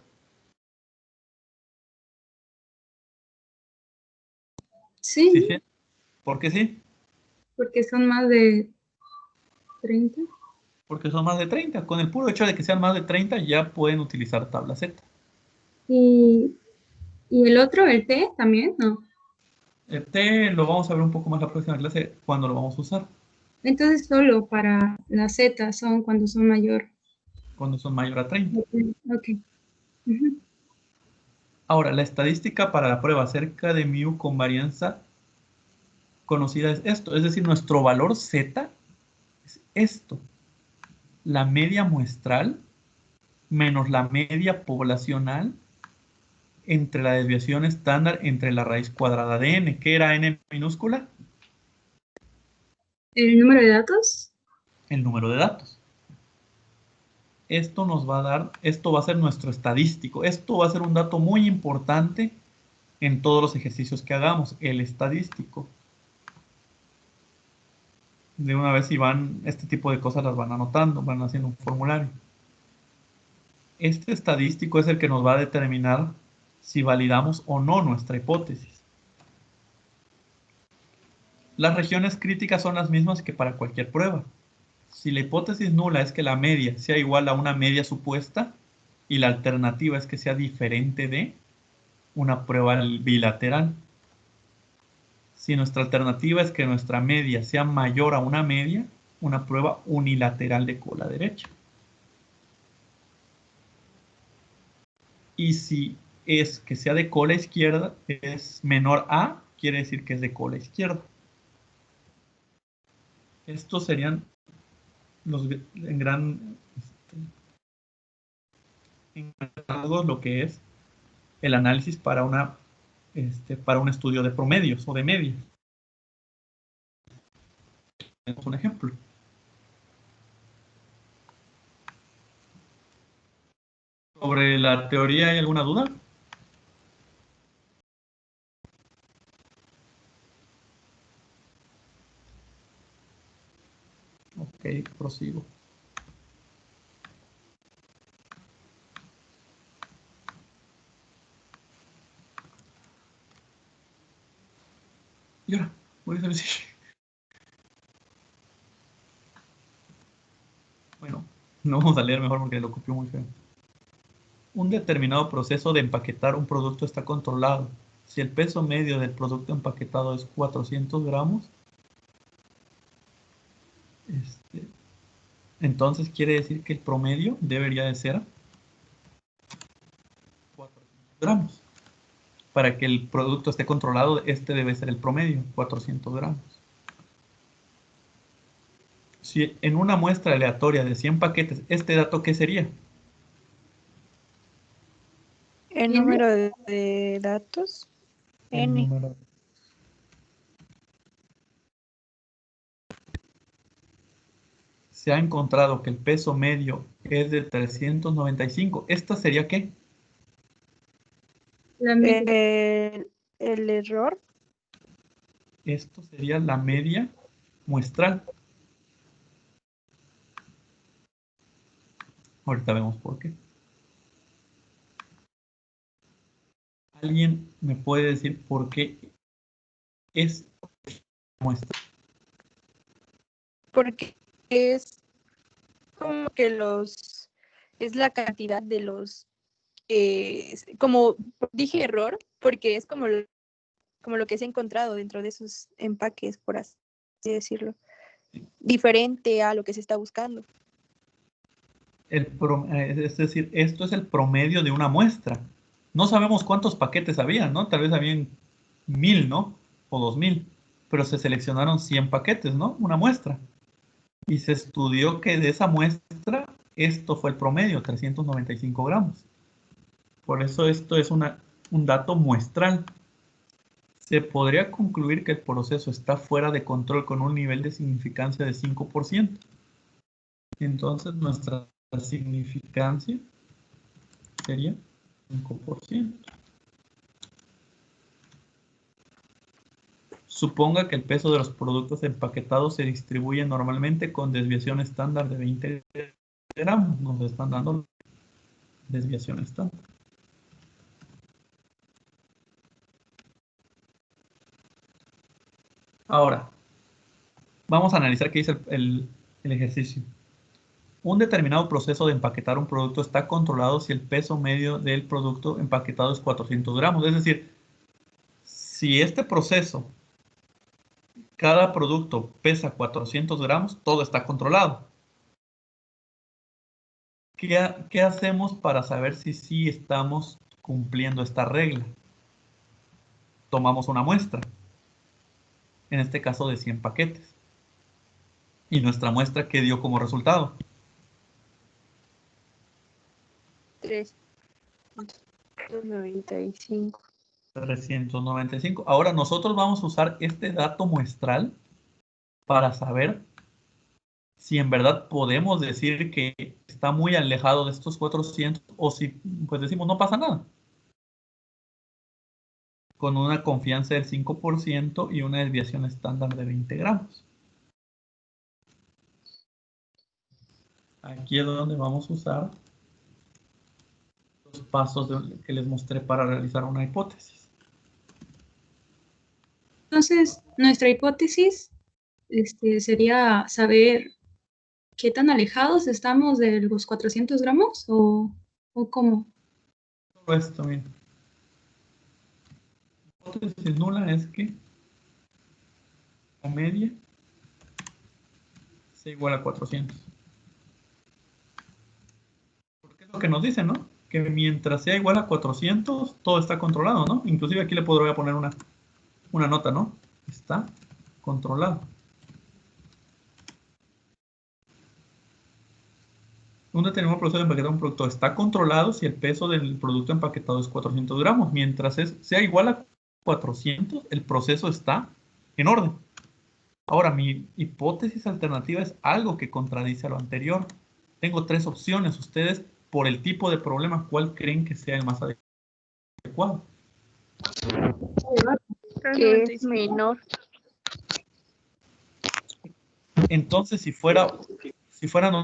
Sí, Sí, sí. ¿Por qué sí? porque son más de 30. Porque son más de 30. Con el puro hecho de que sean más de 30 ya pueden utilizar tabla Z. Y el otro, el T, también, ¿no? El T lo vamos a ver un poco más la próxima clase cuando lo vamos a usar. Entonces solo para la Z son cuando son mayor. Cuando son mayor a 30. Ok. Ujú. Ahora, la estadística para la prueba acerca de mu con varianza conocida es esto. Es decir, nuestro valor Z es esto. La media muestral menos la media poblacional entre la desviación estándar entre la raíz cuadrada de n. ¿Qué era n minúscula? ¿El número de datos? El número de datos. Esto nos va a dar, esto va a ser nuestro estadístico. Esto va a ser un dato muy importante en todos los ejercicios que hagamos, el estadístico. De una vez, si van, este tipo de cosas las van anotando, van haciendo un formulario. Este estadístico es el que nos va a determinar si validamos o no nuestra hipótesis. Las regiones críticas son las mismas que para cualquier prueba. Si la hipótesis nula es que la media sea igual a una media supuesta y la alternativa es que sea diferente de una prueba bilateral. Si nuestra alternativa es que nuestra media sea mayor a una media, una prueba unilateral de cola derecha. Y si es que sea de cola izquierda, es menor a, quiere decir que es de cola izquierda. Estos serían los en gran rasgos lo que es el análisis para para un estudio de promedios o de medias. Tenemos un ejemplo. ¿Sobre la teoría hay alguna duda? Ok, prosigo. Y ahora, voy a decir. Bueno, no vamos a leer mejor porque lo copió muy feo. Un determinado proceso de empaquetar un producto está controlado. Si el peso medio del producto empaquetado es 400 gramos, entonces quiere decir que el promedio debería de ser 400 gramos. Para que el producto esté controlado, este debe ser el promedio, 400 gramos. Si en una muestra aleatoria de 100 paquetes, ¿este dato qué sería? El número de datos. El N. número. Se ha encontrado que el peso medio es de 395. ¿Esta sería qué? El error. Esto sería la media muestral. Ahorita vemos por qué. ¿Alguien me puede decir por qué es muestra? Porque es como que es la cantidad de los, como dije error, porque es como lo que se ha encontrado dentro de esos empaques, por así decirlo, diferente a lo que se está buscando. Es decir, esto es el promedio de una muestra. No sabemos cuántos paquetes había, ¿no? Tal vez habían 1000, ¿no? O 2000, pero se seleccionaron 100 paquetes, ¿no? Una muestra. Y se estudió que de esa muestra, esto fue el promedio, 395 gramos. Por eso esto es un dato muestral. Se podría concluir que el proceso está fuera de control con un nivel de significancia de 5%. Entonces nuestra significancia sería 5%. Suponga que el peso de los productos empaquetados se distribuye normalmente con desviación estándar de 20 gramos. Nos están dando desviación estándar. Ahora, vamos a analizar qué dice el ejercicio. Un determinado proceso de empaquetar un producto está controlado si el peso medio del producto empaquetado es 400 gramos. Es decir, si este proceso, cada producto pesa 400 gramos, todo está controlado. ¿Qué hacemos para saber si sí estamos cumpliendo esta regla? Tomamos una muestra, en este caso de 100 paquetes. ¿Y nuestra muestra qué dio como resultado? 395. 395. Ahora nosotros vamos a usar este dato muestral para saber si en verdad podemos decir que está muy alejado de estos 400 o si pues decimos no pasa nada. Con una confianza del 5% y una desviación estándar de 20 gramos. Aquí es donde vamos a usar los pasos que les mostré para realizar una hipótesis. Entonces, nuestra hipótesis sería saber qué tan alejados estamos de los 400 gramos o cómo. Todo esto, miren. La hipótesis nula es que la media sea igual a 400. Porque es lo que nos dicen, ¿no? Que mientras sea igual a 400, todo está controlado, ¿no? Inclusive aquí le podría poner una nota, ¿no? Está controlado. Un determinado proceso de empaquetar un producto está controlado si el peso del producto empaquetado es 400 gramos. Mientras sea igual a 400, el proceso está en orden. Ahora, mi hipótesis alternativa es algo que contradice a lo anterior. Tengo tres opciones. Ustedes, por el tipo de problema, ¿cuál creen que sea el más adecuado? Que es menor. Entonces, si fueran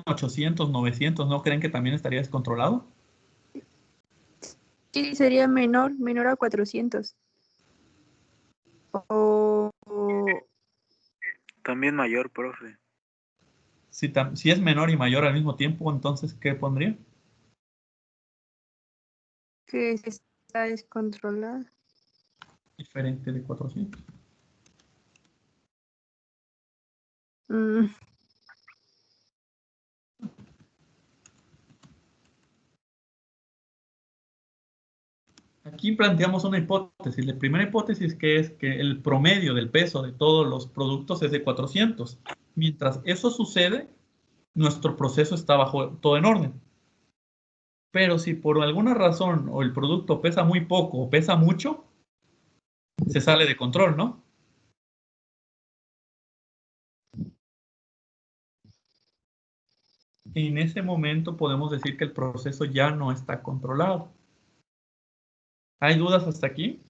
800, 900, ¿no creen que también estaría descontrolado? Sí, sería menor a 400. O también mayor, profe. Si es menor y mayor al mismo tiempo, entonces, ¿qué pondría? Que se está descontrolada. Diferente de 400. Mm, Aquí planteamos una hipótesis. La primera hipótesis que es que el promedio del peso de todos los productos es de 400. Mientras eso sucede, nuestro proceso está bajo todo en orden. Pero si por alguna razón o el producto pesa muy poco o pesa mucho, se sale de control, ¿no? En ese momento podemos decir que el proceso ya no está controlado. ¿Hay dudas hasta aquí?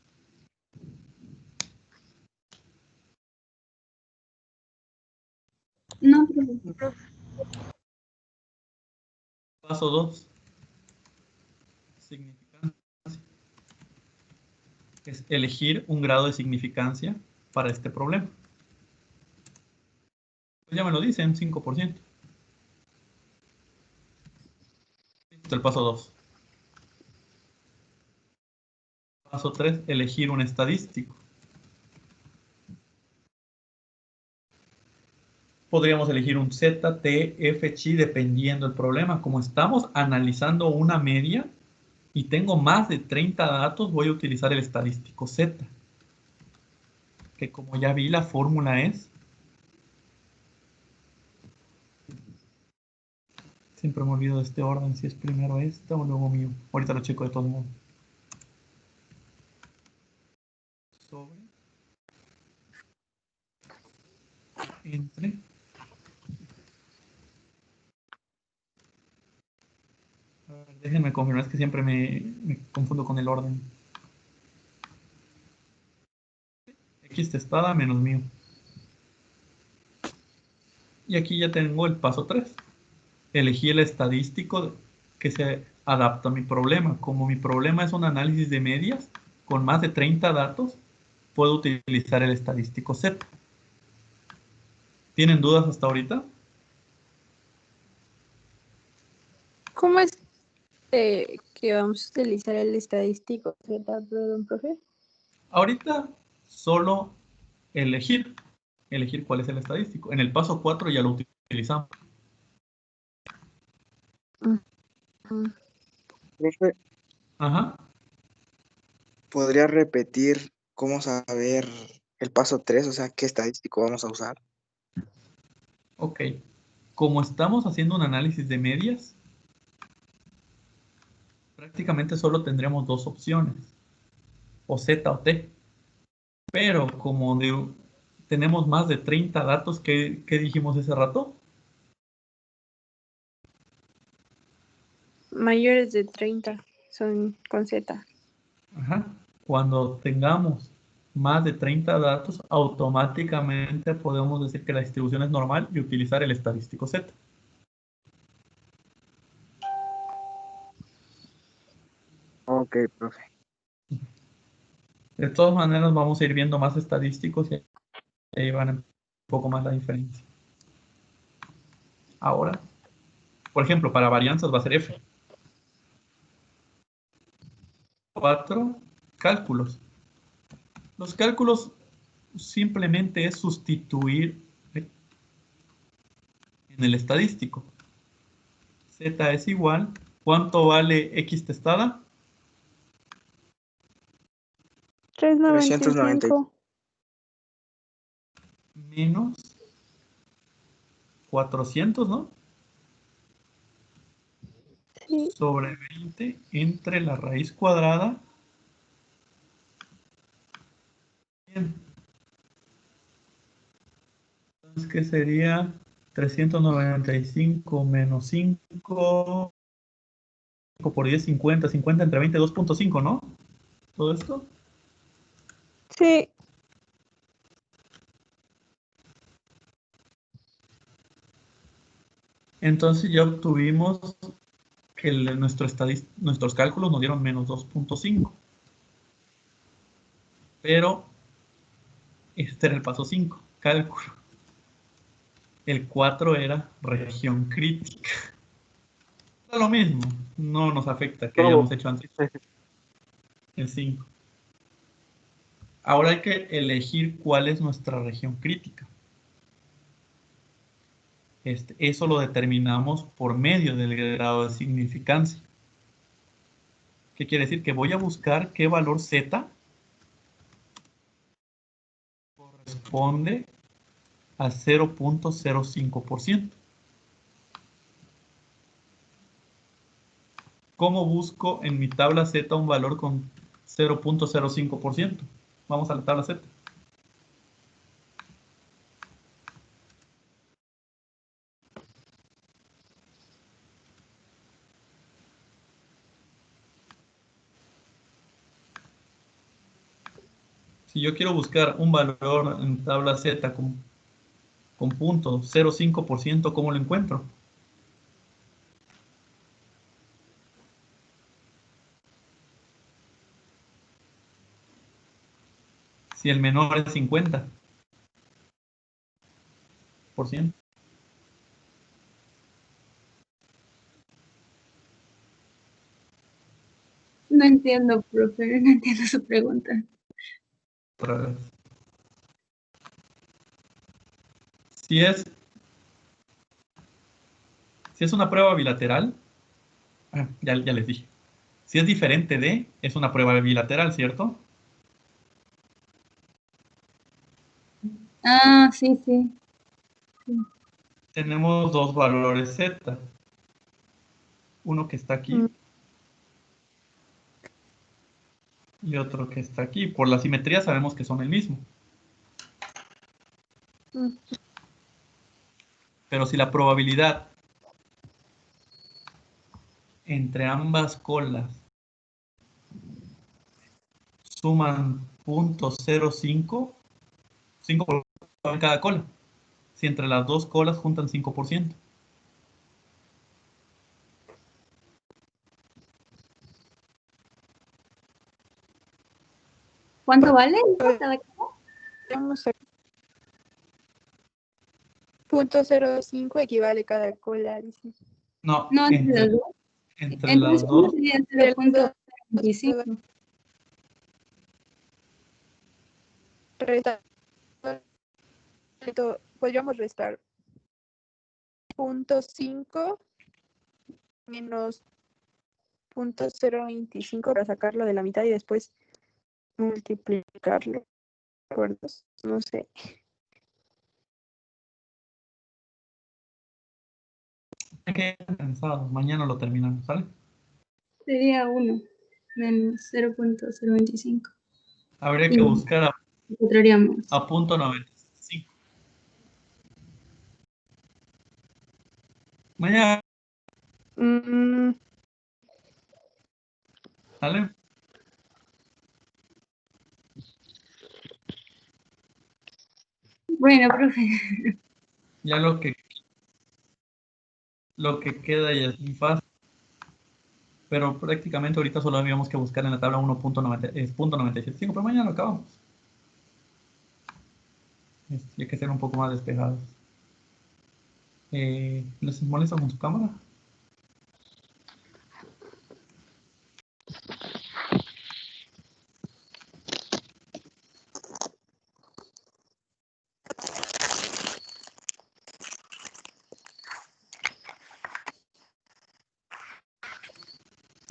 No, profe. Paso 2. Significancia. Es elegir un grado de significancia para este problema. Pues ya me lo dicen, 5%. Este es el paso 2. Paso 3, elegir un estadístico. Podríamos elegir un Z, T, F, Chi, dependiendo del problema. Como estamos analizando una media y tengo más de 30 datos, voy a utilizar el estadístico Z. Que como ya vi, la fórmula es... Siempre me olvido de este orden, si es primero esta o luego mío. Ahorita lo checo de todos modos. Sobre... Entre... A ver, déjenme confirmar, es que siempre me confundo con el orden. X testada menos mío. Y aquí ya tengo el paso 3. Elegí el estadístico que se adapta a mi problema. Como mi problema es un análisis de medias con más de 30 datos, puedo utilizar el estadístico Z. ¿Tienen dudas hasta ahorita? ¿Cómo es que vamos a utilizar el estadístico Z, perdón, profe? Ahorita solo elegir cuál es el estadístico. En el paso 4 ya lo utilizamos. Profe, Ajá. ¿podría repetir cómo saber el paso 3? O sea, ¿qué estadístico vamos a usar? Ok. Como estamos haciendo un análisis de medias, prácticamente solo tendremos dos opciones, o Z o T. Pero como tenemos más de 30 datos, ¿qué dijimos hace rato? Mayores de 30 son con Z. Ajá. Cuando tengamos más de 30 datos, automáticamente podemos decir que la distribución es normal y utilizar el estadístico Z. Ok, profe. De todas maneras, vamos a ir viendo más estadísticos y ahí van un poco más la diferencia. Ahora, por ejemplo, para varianzas va a ser F. 4 cálculos. Los cálculos simplemente es sustituir en el estadístico. Z es igual. ¿Cuánto vale X testada? 395. Menos 400, ¿no? Sí. Sobre 20 entre la raíz cuadrada. Bien. Entonces, ¿qué sería? 395 menos 5 por 10, 50. 50 entre 20, 2.5, ¿no? ¿Todo esto? Sí. Entonces ya obtuvimos que nuestros cálculos nos dieron menos 2.5. Pero este era el paso 5, cálculo. El 4 era región crítica. Es lo mismo, no nos afecta que hayamos hecho antes. El 5. Ahora hay que elegir cuál es nuestra región crítica. Eso lo determinamos por medio del grado de significancia. ¿Qué quiere decir? Que voy a buscar qué valor Z corresponde a 0.05%. ¿Cómo busco en mi tabla Z un valor con 0.05%? Vamos a la tabla Z. Si yo quiero buscar un valor en tabla Z con punto 0.5%, ¿cómo lo encuentro? Si el menor es 50%. No entiendo, profe, no entiendo su pregunta. Otra vez. Si es una prueba bilateral, ya les dije. Si es diferente de, es una prueba bilateral, ¿cierto? Ah, sí, sí. Tenemos dos valores Z. Uno que está aquí y otro que está aquí. Por la simetría sabemos que son el mismo. Pero si la probabilidad entre ambas colas suman 0.05, 5% en cada cola. Si entre las dos colas juntan 5%. ¿Cuánto vale cada cosa? Vamos a 0.05 equivale cada cola, dice. No, No, entre las dos. entre Entonces, las ¿cómo dos. sería 0.25? Podríamos restar 0.5 menos 0.025 para sacarlo de la mitad y después multiplicarlo por 2. No sé. Hay que ir pensados. Mañana lo terminamos, ¿sale? Sería 1 menos 0.025. Habría que buscar Encontraríamos. a 0.95. Mañana. ¿Sale? Bueno, profe. Ya lo que queda ya es muy fácil. Pero prácticamente ahorita solo habíamos que buscar en la tabla 1.975, pero mañana lo acabamos. Hay que ser un poco más despejados. ¿Les molesta con su cámara?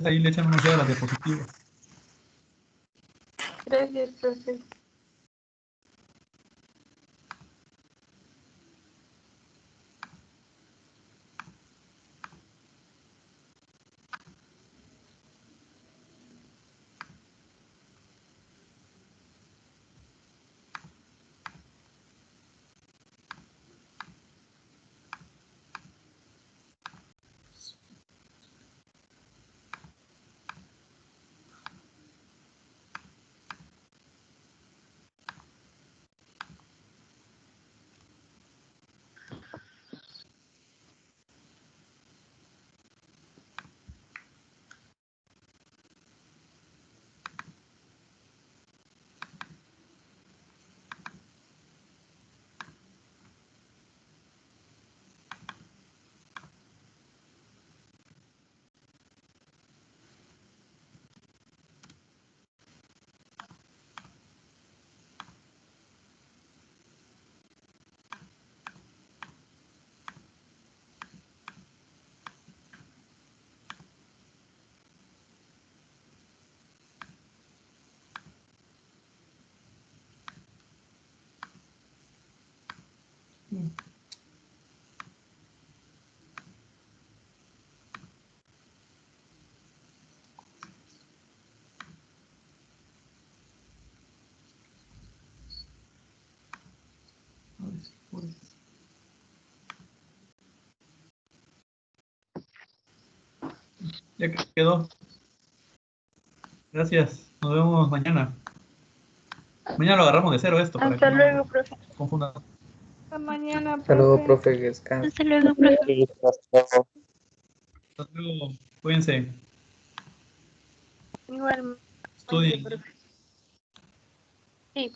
Ahí le echan una ojeada a las diapositivas. Gracias, profe. Ya quedó. Gracias. Nos vemos mañana. Mañana lo agarramos de cero esto para Hasta que luego, no profe. confunda. Hasta mañana, Hasta luego, profe. profe, descansa. Hasta luego, profe. Hasta luego. Cuídense. Igual. Estudien. Sí.